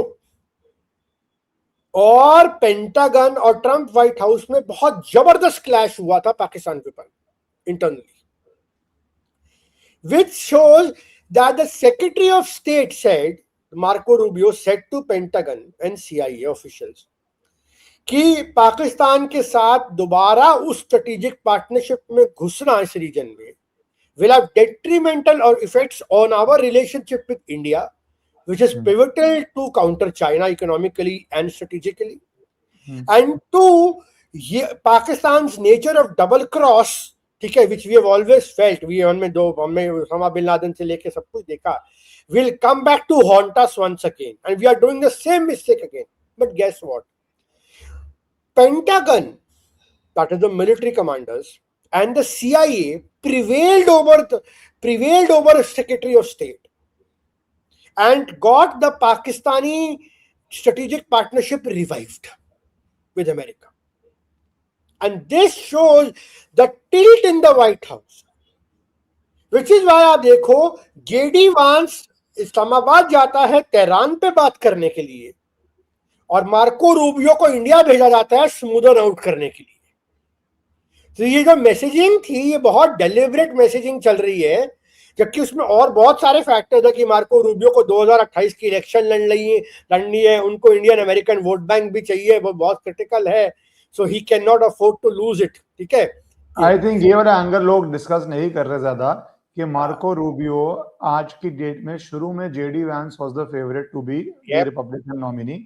और पेंटागन और ट्रंप व्हाइट हाउस में बहुत जबरदस्त क्लैश हुआ था पाकिस्तान के ऊपर internally, which shows that the Secretary of State said, Marco Rubio said to Pentagon and CIA officials कि पाकिस्तान के साथ दोबारा उस स्ट्रेटेजिक पार्टनरशिप में घुसना इस रीजन में will have detrimental or effects on our relationship with India, which is pivotal to counter China economically and strategically. And two, Pakistan's nature of double cross ठीक है, which we have always felt, we हमने Osama bin Laden से लेके सब कुछ देखा, will come back to haunt us once again, and we are doing the same mistake again. But guess what? Pentagon, that is the military commanders, and the CIA prevailed over Secretary of State and got the Pakistani strategic partnership revived with America. And this shows the tilt in the White House, which is why आप देखो JD वांस इस्लामाबाद जाता है Tehran पे बात करने के लिए, और मार्को रूबियो को इंडिया भेजा जाता है स्मूदन आउट करने के लिए. तो ये जो मैसेजिंग थी, ये बहुत डेलिबरेट मैसेजिंग चल रही है, जबकि उसमें और बहुत सारे फैक्टर्स है कि मार्को रूबियो को 2028 की इलेक्शन लड़नी है, उनको इंडियन अमेरिकन वोट बैंक भी चाहिए, वो बहुत क्रिटिकल है, so he can not afford to lose it. ठीक है, आई थिंक ये वाला एंगल लोग डिस्कस नहीं कर रहे ज्यादा कि मार्को रूबियो आज की डेट में, शुरू में JD Vance was the favourite to be the Republican nominee,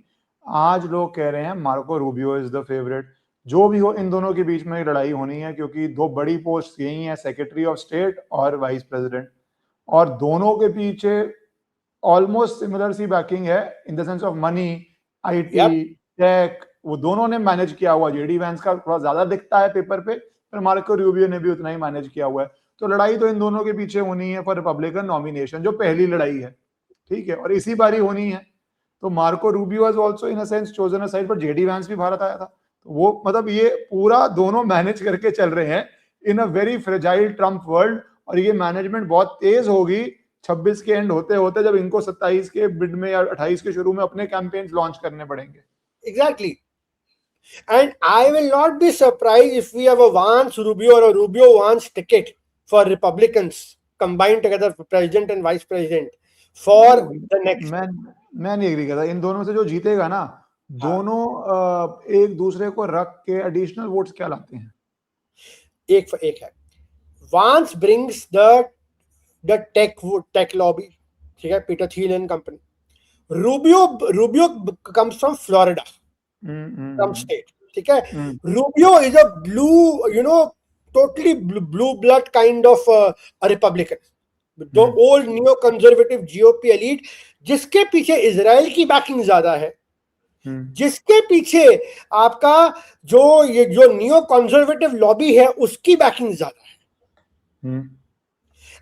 आज लोग कह रहे हैं Marco Rubio is the favourite. जो भी हो, इन दोनों के बीच में लड़ाई होनी है, क्योंकि दो बड़ी पोस्ट यही है, सेक्रेटरी ऑफ स्टेट और वाइस प्रेसिडेंट, और दोनों के पीछे ऑलमोस्ट सिमिलर सी बैकिंग है in the sense of money, IT, tech, वो दोनों ने मैनेज किया हुआ. जेडी वैंस का थोड़ा ज्यादा दिखता है पेपर पे, पर मार्को रूबियो ने भी उतना ही मैनेज किया हुआ है. तो लड़ाई तो इन दोनों के पीछे होनी है फॉर रिपब्लिकन नॉमिनेशन, जो पहली लड़ाई है, ठीक है, और इसी बारी होनी है. तो Marco Rubio was also in a sense chosen a side, पर जेडी वैंस भी भारत आया था. तो वो मतलब ये पूरा दोनों मैनेज करके चल रहे हैं in a very fragile Trump world. और ये मैनेजमेंट बहुत तेज होगी 26 के एंड होते होते, जब इनको 27 के मिड में या 28 के शुरू में अपने कैंपेन्स लॉन्च करने पड़ेंगे. Exactly. And I will not be surprised if we have a Vance Rubio or a Rubio Vance ticket for Republicans combined together, for president and vice president for the next. मैं नहीं agree करता. इन दोनों से जो जीतेगा ना, दोनों एक दूसरे को रख के एडिशनल वोट्स क्या लाते हैं. एक है, Vance brings the tech lobby, ठीक है, Peter Thiel and company. Rubio comes from Florida, Trump state, ठीक है. Rubio is a blue, totally blue blood kind of a Republican, the old neo-conservative GOP elite, जिसके पीछे Israel की banking ज्यादा है, जिसके पीछे आपका जो नियो कंजर्वेटिव लॉबी है उसकी बैकिंग ज्यादा है.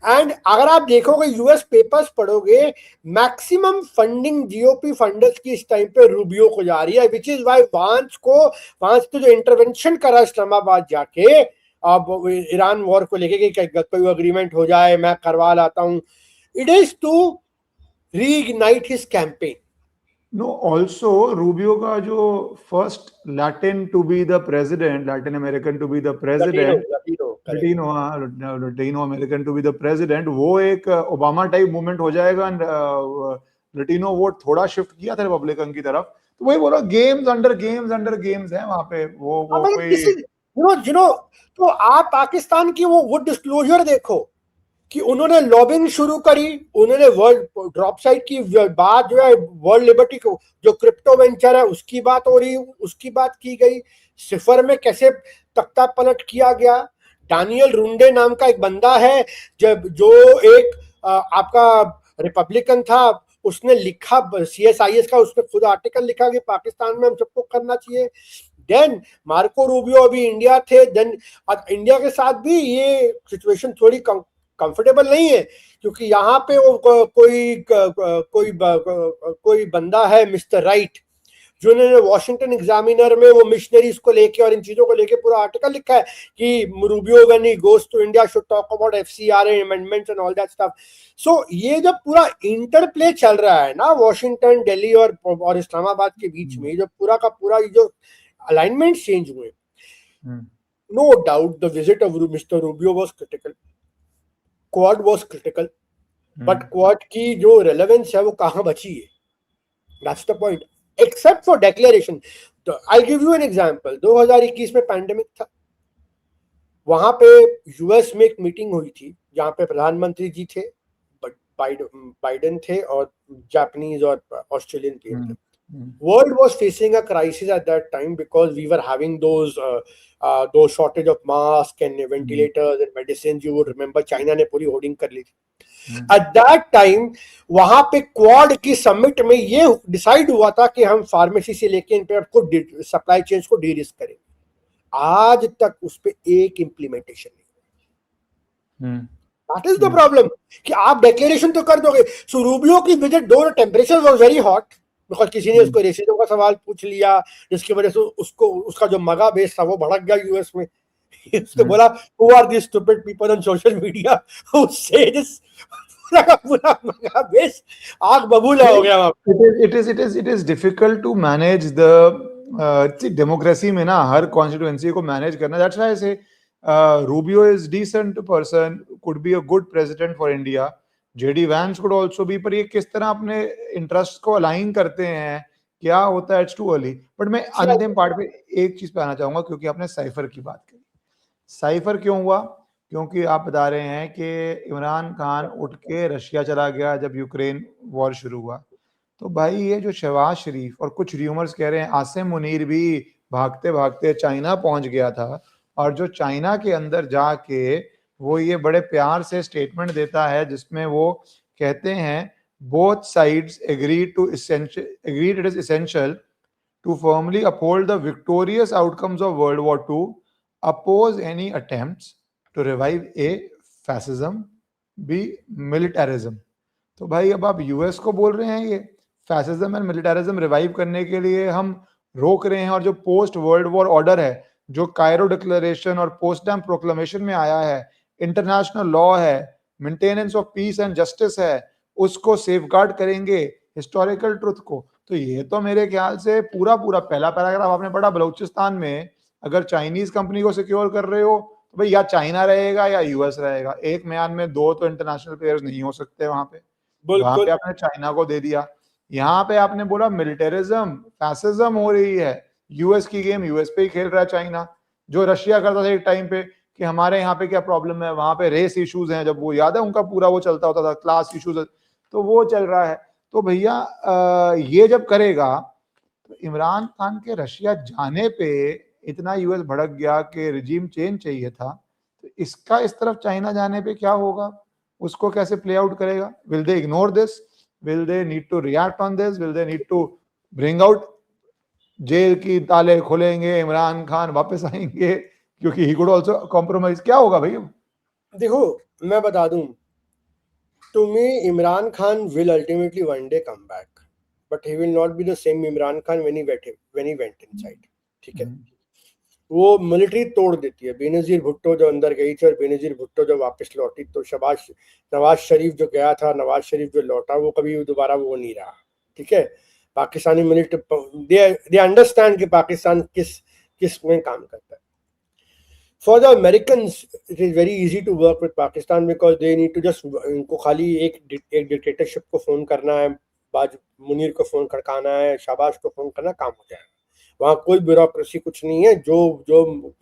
एंड अगर आप देखोगे, यूएस पेपर्स पढ़ोगे, मैक्सिमम फंडिंग जीओपी फंडर्स की इस टाइम पे रूबियो को जा रही है, विच इज वाई वांस तो जो इंटरवेंशन करा इस्लामाबाद जाके, अब ईरान वॉर को लेके कि कोई अग्रीमेंट हो जाए, मैं करवा लाता हूं, it is to reignite his campaign. No, also Rubio का जो first Latin to be the president, Latin American to be the president, Latino American to be the president, वो एक ओबामा टाइप मूवमेंट हो जाएगा. लैटिनो वोट थोड़ा shift किया था Republican की तरफ. तो वही बोला, गेम्स अंडर गेम्स हैं वहां पे. वो कोई तो आप पाकिस्तान की वो डिस्क्लोजर देखो कि उन्होंने लॉबिंग शुरू करी, उन्होंने वर्ल्ड ड्रॉप साइट की बात, जो है वर्ल्ड लिबर्टी को, जो क्रिप्टो वेंचर है उसकी बात हो रही, उसकी बात की गई. सिफर में कैसे तख्ता पलट किया गया. डैनियल रुंडे नाम का एक बंदा है जो एक आपका रिपब्लिकन था, उसने लिखा CSIS का, उसने खुद आर्टिकल लिखा कि पाकिस्तान में हम सबको करना चाहिए. देन मार्को रूबियो अभी इंडिया थे, देन इंडिया के साथ भी ये सिचुएशन थोड़ी कंफर्टेबल नहीं है, क्योंकि यहाँ पे वो कोई बंदा है मिस्टर राइट, जिन्होंने वॉशिंगटन एग्जामिनर में वो मिशनरीज को लेके और इन चीजों को लेके पूरा आर्टिकल लिखा है कि Rubio when he goes to India should talk about FCRA amendments and all that stuff. So ये जब पूरा इंटरप्ले चल रहा है ना वॉशिंगटन, दिल्ली और इस्लामाबाद के बीच में, जो पूरा का पूरा जो अलाइनमेंट चेंज हुए, no doubt the visit of mister Rubio was critical, Quad was critical, but Quad की जो रेलेवेंस है वो कहां बची है, that's the point. Except for declaration. तो I give you an example. 2021 में पैंडेमिक था, वहां पे यूएस में एक मीटिंग हुई थी जहां पे प्रधानमंत्री जी थे, बट बाइडेन थे और जापानीज और ऑस्ट्रेलियन थे. World was facing a crisis at that time because we were having those shortage of masks and ventilators and medicines. You would remember China ने पूरी होर्डिंग कर ली थी. At that time वहां पे क्वाड की summit में ये डिसाइड हुआ था कि हम फार्मेसी से लेके इन पे को सप्लाई चेन्स को डी रिस्क करेंगे. आज तक उस पे एक इम्प्लीमेंटेशन नहीं. That is the problem कि आप डिक्लेरेशन तो कर दोगे. सो रूबियो की विजिट दो temperature was very hot because किसी ने उसको रेसिज्म का सवाल पूछ लिया जिसकी वजह से उसको उसका जो मगा बेस था वो भड़क गया यूएस में. उसने बोला who are these stupid people on social media who say this. पूरा मगा बेस आग बबूला हो गया वहां. It is difficult to manage the democracy में ना हर कॉन्स्टिट्यूएंसी को मैनेज करना. That's why I say Rubio is decent person, could be a good president for India. JD Vance could also be, पर ये किस तरह अपने इंटरेस्ट को अलाइन करते हैं क्या होता है, इट्स टू अर्ली. बट मैं अंतिम पार्ट पे एक चीज पे आना चाहूंगा क्योंकि आपने साइफर की बात करी. साइफर क्यों हुआ? क्योंकि आप बता रहे हैं कि इमरान खान उठ के रशिया चला गया जब यूक्रेन वॉर शुरू हुआ. तो भाई ये जो शहबाज शरीफ और कुछ र्यूमर्स कह रहे हैं आसिम मुनीर भी भागते भागते चाइना पहुंच गया था और जो चाइना के अंदर जाके वो ये बड़े प्यार से स्टेटमेंट देता है जिसमें वो कहते हैं both sides agreed it is essential to firmly uphold the victorious outcomes of World War II, oppose any attempts to revive A, fascism, B, militarism. तो भाई अब आप यूएस को बोल रहे हैं ये फैसिज्म एंड मिलिटरिज्म रिवाइव करने के लिए हम रोक रहे हैं और जो पोस्ट वर्ल्ड वॉर ऑर्डर है जो कायरो डिक्लेरेशन और पोस्टडैम प्रोक्लेमेशन में आया है, इंटरनेशनल लॉ है, maintenance of peace and justice है, उसको सेफगार्ड करेंगे, हिस्टोरिकल ट्रुथ को. तो ये तो मेरे ख्याल से पूरा पहला पैराग्राफ आपने पढ़ा. बलूचिस्तान में अगर चाइनीज कंपनी को सिक्योर कर रहे हो तो भाई या चाइना रहेगा या यूएस रहेगा. एक म्यान में दो तो इंटरनेशनल प्लेयर्स नहीं हो सकते. वहां पे आपने चाइना को दे दिया. यहाँ पे आपने बोला मिलिटरिज्म फैसिज्म हो रही है. यूएस की गेम यूएस पे ही खेल रहा है चाइना. जो रशिया करता था एक टाइम पे कि हमारे यहाँ पे क्या प्रॉब्लम है, वहां पे रेस इश्यूज हैं, जब वो याद है उनका पूरा वो चलता होता था, क्लास इश्यूज, तो वो चल रहा है. तो भैया ये जब करेगा तो इमरान खान के रशिया जाने पे इतना यूएस भड़क गया कि रिजीम चेंज चाहिए था. तो इसका इस तरफ चाइना जाने पे क्या होगा, उसको कैसे प्ले आउट करेगा? Will they ignore this? Will they need to react on this? Will they need to bring out jail की ताले खोलेंगे, इमरान खान वापस आएंगे क्योंकि ही कुड आल्सो कॉम्प्रोमाइज? क्या होगा भाई? देखो मैं बता दूं, to me Imran Khan will ultimately one day come back, but he will not be the same Imran Khan when he went inside. ठीक है, वो मिलिट्री तोड़ देती है. बेनजीर भुट्टो जो अंदर गई थी और बेनजीर भुट्टो जो वापस लौटी, तो नवाज शरीफ जो गया था, नवाज शरीफ जो लौटा, वो कभी दोबारा वो नहीं रहा. ठीक है, पाकिस्तानी मिलिट्री दे अंडरस्टैंड कि पाकिस्तान किस में काम करता है. For the Americans, it is very easy to work with Pakistan because they need to just इनको खाली एक डिक्टेटरशिप को फोन करना है, बाज मुनीर को फोन खड़काना है, शाबाश को फोन करना, काम हो जाएगा. वहाँ कोई ब्यूरोक्रेसी कुछ नहीं है. जो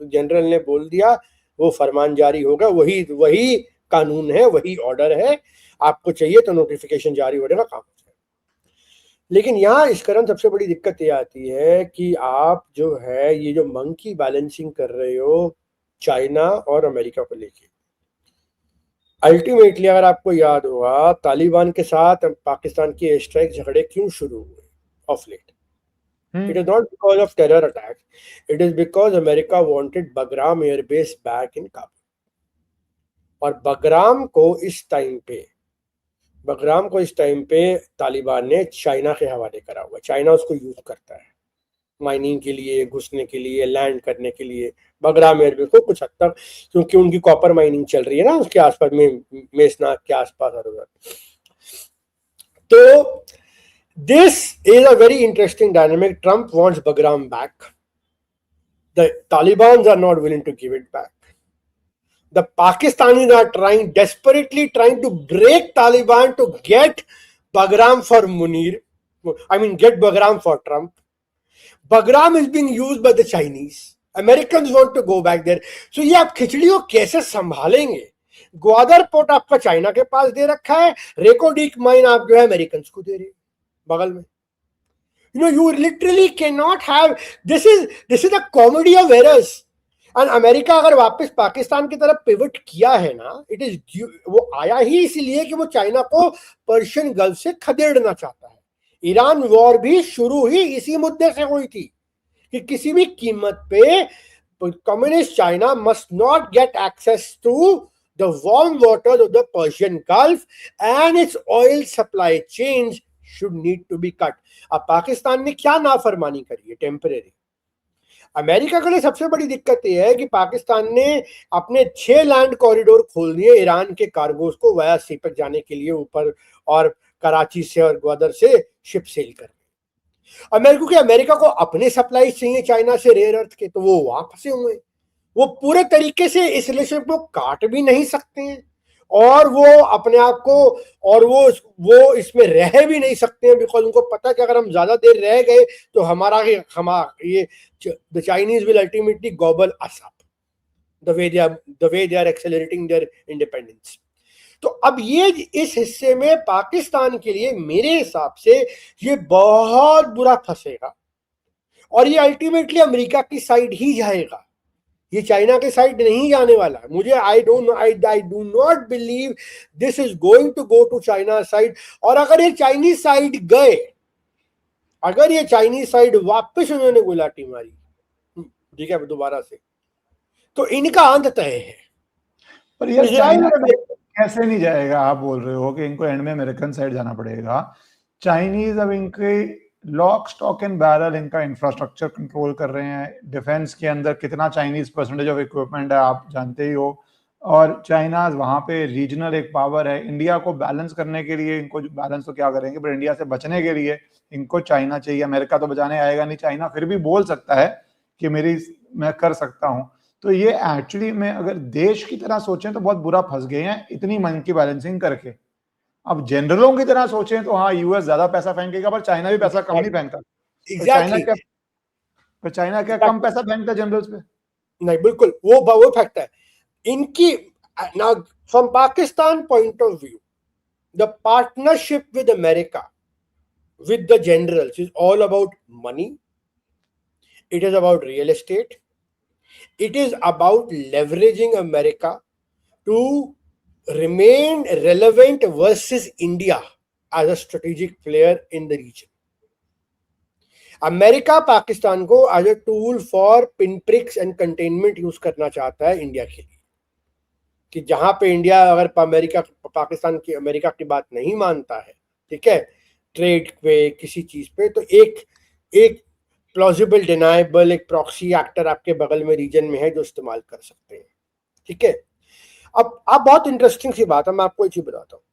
जनरल ने बोल दिया वो फरमान जारी होगा. वही कानून है, वही ऑर्डर है. आपको चाहिए तो नोटिफिकेशन जारी हो जाएगा, काम हो जाएगा. लेकिन यहाँ इस कारण सबसे बड़ी दिक्कत ये आती है कि आप जो है ये जो मंकी बैलेंसिंग कर रहे हो चाइना और अमेरिका को लेके, अल्टीमेटली अगर आपको याद होगा तालिबान के साथ पाकिस्तान की एयर स्ट्राइक झगड़े क्यों शुरू हुए of late? It is not because of terror attack, it is because America wanted Bagram airbase back in Kabul. और बगराम को इस टाइम पे तालिबान ने चाइना के हवाले करा हुआ. चाइना उसको यूज करता है माइनिंग के लिए, घुसने के लिए, लैंड करने के लिए. बगराम एयरबेस को कुछ हद तक, क्योंकि उनकी कॉपर माइनिंग चल रही है ना उसके आसपास में, मेसनाथ के आसपास हर उधर. तो this is a very interesting dynamic. Trump wants Bagram back. The Talibans are not willing to give it back. The Pakistanis are desperately trying to break Taliban to get Bagram for Munir. Get Bagram for Trump. Bagram is being used by the Chinese. Americans want to go back there. So ये आप खिचड़ी को कैसे संभालेंगे? Gwadar port आपका China के पास दे रखा है, रेको डीक माइन आप जो है अमेरिकन को दे रहे बगल में. You literally cannot have, this is a comedy of errors. And America अगर वापस पाकिस्तान की तरफ पिवट किया है ना, इट इज, वो आया ही इसलिए कि वो चाइना को पर्शियन गल्फ से खदेड़ना चाहता है। ईरान वॉर भी शुरू ही इसी मुद्दे से हुई थी कि किसी भी कीमत पे communist China must not get access to the warm waters of the Persian Gulf and its oil supply chains should need to be cut. अब पाकिस्तान ने क्या नाफरमानी करी है टेम्परेरी। अमेरिका के लिए सबसे बड़ी दिक्कत यह है कि पाकिस्तान ने अपने 6 लैंड कॉरिडोर खोल दिए ईरान के कार्गोस को वाया सीपक जाने के लिए ऊपर, और कराची से और ग्वादर से शिप सेल करने। अमेरिका को अपने सप्लाई चाहिए चाइना से रेयर अर्थ के, तो वो वहां फंसे हुए हैं। वो पूरे तरीके से इस रिलेशनशिप को काट भी नहीं सकते हैं, और वो अपने आप को, और वो इसमें रह भी नहीं सकते हैं, बिकॉज उनको पता है कि अगर हम ज्यादा देर रह गए तो ये the Chinese will ultimately gobble us up the way they are accelerating their independence. तो अब ये इस हिस्से में पाकिस्तान के लिए मेरे हिसाब से ये बहुत बुरा फंसेगा, और ये अल्टीमेटली अमेरिका की साइड ही जाएगा, ये चाइना के साइड नहीं जाने वाला। मुझे I do not believe this is going to go to China side. और अगर ये चाइनीज साइड गए, अगर ये चाइनीज साइड वापस उन्होंने गुलाटी मारी, ठीक है, दोबारा से, तो इनका अंत तय है। पर ये चाइना कैसे नहीं जाएगा? आप बोल रहे हो कि इनको एंड में अमेरिकन साइड जाना पड़ेगा। चाइनीज अब इनके लॉक स्टॉक एंड बैरल इनका इंफ्रास्ट्रक्चर कंट्रोल कर रहे हैं। डिफेंस के अंदर कितना चाइनीज परसेंटेज ऑफ इक्विपमेंट है आप जानते ही हो, और चाइना वहां पे रीजनल एक पावर है। इंडिया को बैलेंस करने के लिए इनको, बैलेंस तो क्या करेंगे, पर इंडिया से बचने के लिए इनको चाइना चाहिए। अमेरिका तो बचाने आएगा नहीं, चाइना फिर भी बोल सकता है कि मैं कर सकता हूं। तो ये एक्चुअली में अगर देश की तरह सोचें तो बहुत बुरा फंस गए हैं इतनी मन की बैलेंसिंग करके। अब जनरलों की तरह सोचें तो हाँ, यूएस ज्यादा पैसा फेंकेगा, पर चाइना भी पैसा कम नहीं फेंकता। चाइना क्या कम पैसा फेंकता जनरल्स पे? नहीं, बिल्कुल वो फैक्ट है इनकी। Now from Pakistan point of view, the partnership with America with the generals is all about money. It is about real estate. It is about leveraging America to remain relevant versus India as a strategic player in the region. America Pakistan को as a tool for pin pricks and containment use करना चाहता है India के लिए, कि जहां पे India अगर पाकिस्तान की अमेरिका की बात नहीं मानता है, ठीक है, ट्रेड पे किसी चीज पे, तो एक प्लॉजिबल डिनाइबल, एक प्रॉक्सी एक्टर आपके बगल में रीजन में है जो इस्तेमाल कर सकते हैं, ठीक है। अब आप बहुत इंटरेस्टिंग सी बात है, मैं आपको एक चीज बताता हूँ।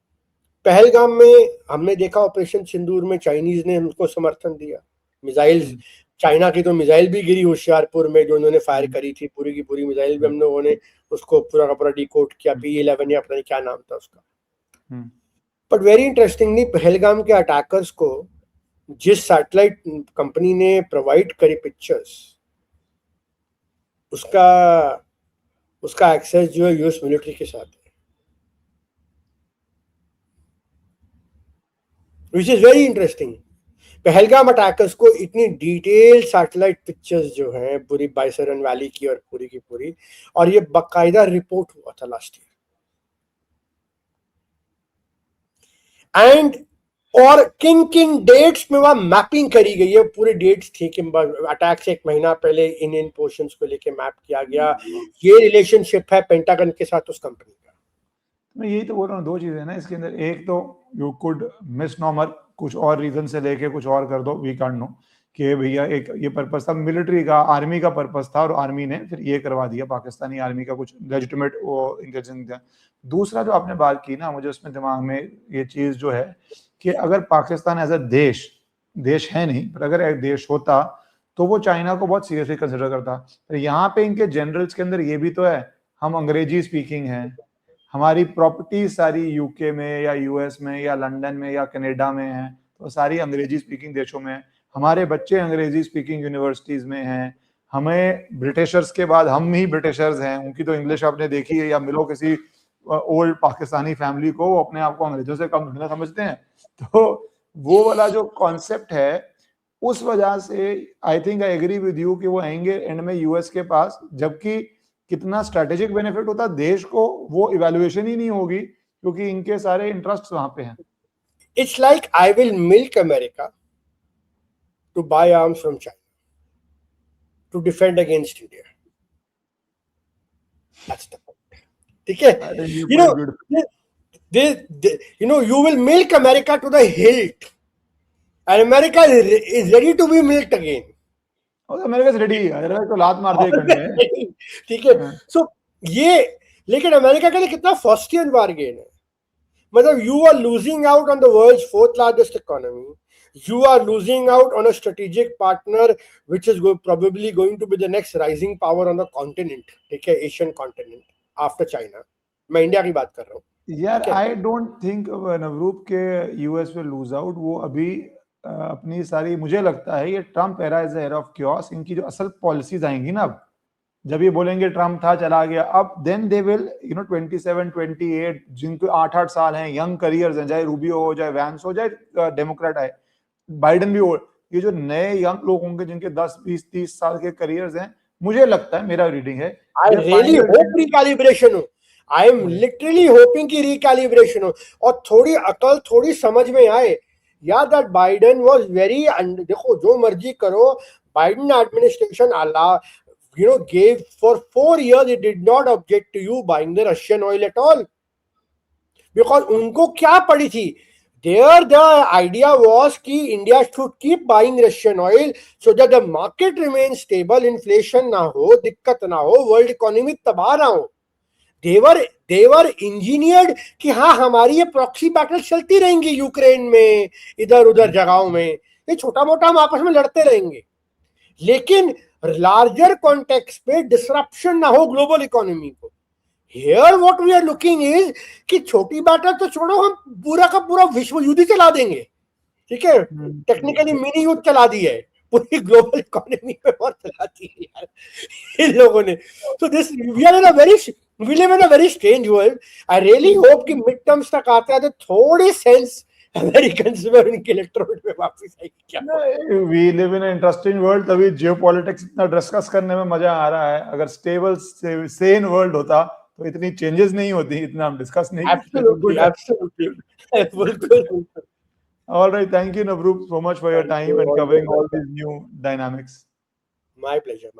पहलगाम में हमने देखा ऑपरेशन सिंदूर में चाइनीज ने उनको समर्थन दिया। मिसाइल, चाइना की तो मिसाइल भी गिरी होशियारपुर में, जो उन्होंने फायर करी थी, पूरी की पूरी मिसाइल भी हम लोगों ने उसको पूरा का पूरा डिकोड किया, P-11 या पता नहीं क्या नाम था उसका। बट वेरी इंटरेस्टिंगली, पहलगाम के अटैकर्स को जिस सैटेलाइट कंपनी ने प्रोवाइड करी पिक्चर्स, उसका एक्सेस जो है यूएस मिलिट्री के साथ है, which is very interesting. Pahalgam attackers को इतनी डिटेल सैटेलाइट पिक्चर्स जो हैं पूरी बाइसरन वैली की और पूरी की पूरी, और ये बाकायदा रिपोर्ट हुआ था लास्ट ईयर। एंड और किन डेट्स में वहां मैपिंग करी गई है, पूरे डेट्स थी कि अटैक से 1 महीना पहले इन पोर्शंस को लेके मैप किया गया। ये रिलेशनशिप है पेंटागन के साथ उस कंपनी का। मैं यही तो बोल रहा हूँ, 2 चीजें ना इसके अंदर। एक तो यू कुड मिस नॉमर, कुछ और रीजन से लेके कुछ और कर दो, वी कांट नो कि भैया एक ये पर्पस था मिलिट्री का, आर्मी का पर्पस था, और आर्मी ने फिर ये करवा दिया, पाकिस्तानी आर्मी का कुछ लेजिटिमेट वो इंटेलिजेंस था। दूसरा जो आपने बात की ना, मुझे उसमें दिमाग में ये चीज जो है कि अगर पाकिस्तान एज अ देश है नहीं, पर अगर एक देश होता तो वो चाइना को बहुत सीरियसली कंसिडर करता। तो यहाँ पे इनके जनरल्स के अंदर ये भी तो है, हम अंग्रेजी स्पीकिंग हैं, हमारी प्रॉपर्टी सारी यूके में या यूएस में या लंदन में या कनाडा में है, तो सारी अंग्रेजी स्पीकिंग देशों में है। हमारे बच्चे अंग्रेजी स्पीकिंग यूनिवर्सिटीज में हैं। हमें ब्रिटिशर्स के बाद हम ही ब्रिटिशर्स हैं, उनकी तो इंग्लिश आपने देखी है, या मिलो किसी ओल्ड पाकिस्तानी फैमिली को, वो अपने आप को अंग्रेजों से कम समझते हैं। तो वो वाला जो कॉन्सेप्ट है उस वजह से I think I agree with you कि वो आएंगे एंड में यूएस के पास, जबकि कितना स्ट्रेटेजिक बेनिफिट होता देश को वो इवैल्यूएशन ही नहीं होगी, क्योंकि इनके सारे इंटरेस्ट वहां पे हैं। It's like I will milk America to buy arms from China to defend against India. That's the point. Okay? I think you You put it know, beautifully. you will milk America to the hilt, and America is ready to be milked again. और America से ready है, अरे तो लात मार दे करने। ठीक है, सो ये, लेकिन अमेरिका के लिए कितना फॉस्टियन बार्गेन है, मतलब you are losing out on the world's fourth largest economy, you are losing out on a strategic partner which is probably going to be the next rising power on the continent, ठीक है, Asian continent after China. मैं India की बात कर रहा हूँ यार। I don't think नवरूप के यूएस विल लूज आउट। वो अभी अपनी सारी, मुझे लगता है ये Trump era is era of chaos. इनकी जो असल पॉलिसीज आएंगी ना, अब जब ये बोलेंगे ट्रम्प था चला गया, अब देन दे विल 27 28 जिनको 8-8 साल हैं, यंग करियर्स हैं, चाहे रूबियो हो, चाहे वैंस हो, चाहे डेमोक्रेट आए, बाइडन भी हो, ये जो नए यंग लोग होंगे जिनके 10 20 30 साल के करियर्स हैं, मुझे लगता है, मेरा रीडिंग है, आई रियली होप रिकैलिब्रेशन हो, आई एम लिटरली होपिंग कि रिकैलिब्रेशन हो और थोड़ी अकल, थोड़ी समझ में आए यार, दैट बाइडन वाज वेरी, देखो जो मर्जी करो, Biden administration gave for 4 years, it did not object to you buying the Russian oil at all, because उनको क्या पड़ी थी, there the idea was कि India should keep buying Russian oil so that the market remains stable, inflation ना हो, दिक्कत ना हो, world economy तबाह ना हो। they were engineered कि हाँ हमारी ये प्रॉक्सी बैटल चलती रहेंगी यूक्रेन में, इधर उधर जगहों में, ये छोटा मोटा हम आपस में लड़ते रहेंगे, लेकिन लार्जर कॉन्टेक्स्ट पे डिसरप्शन ना हो ग्लोबल इकोनॉमी को। Here what we are looking is कि छोटी बैटल तो छोड़ो, हम पूरा का पूरा विश्व युद्ध चला देंगे, ठीक है, टेक्निकली मिनी युद्ध चला दिया है, पूरी ग्लोबल इकोनॉमी पे और चला दी है यार इन लोगों ने। So this we live in a very strange world. I really hope कि मिड टर्म्स तक आते हैं तो थोड़ी सेंस अमेरिकन्स में उनके इलेक्ट्रोड में वापस आएगी क्या। We live in interesting world, तभी जियोपॉलिटिक्स इतना डिस्कस करने में मजा आ रहा है। अगर स्टेबल सेन वर्ल्ड होता तो इतनी चेंजेस नहीं होती, इतना हम डिस्कस नहीं Absolutely. All right, thank you Navroop so much for your time and covering all these new dynamics. My pleasure.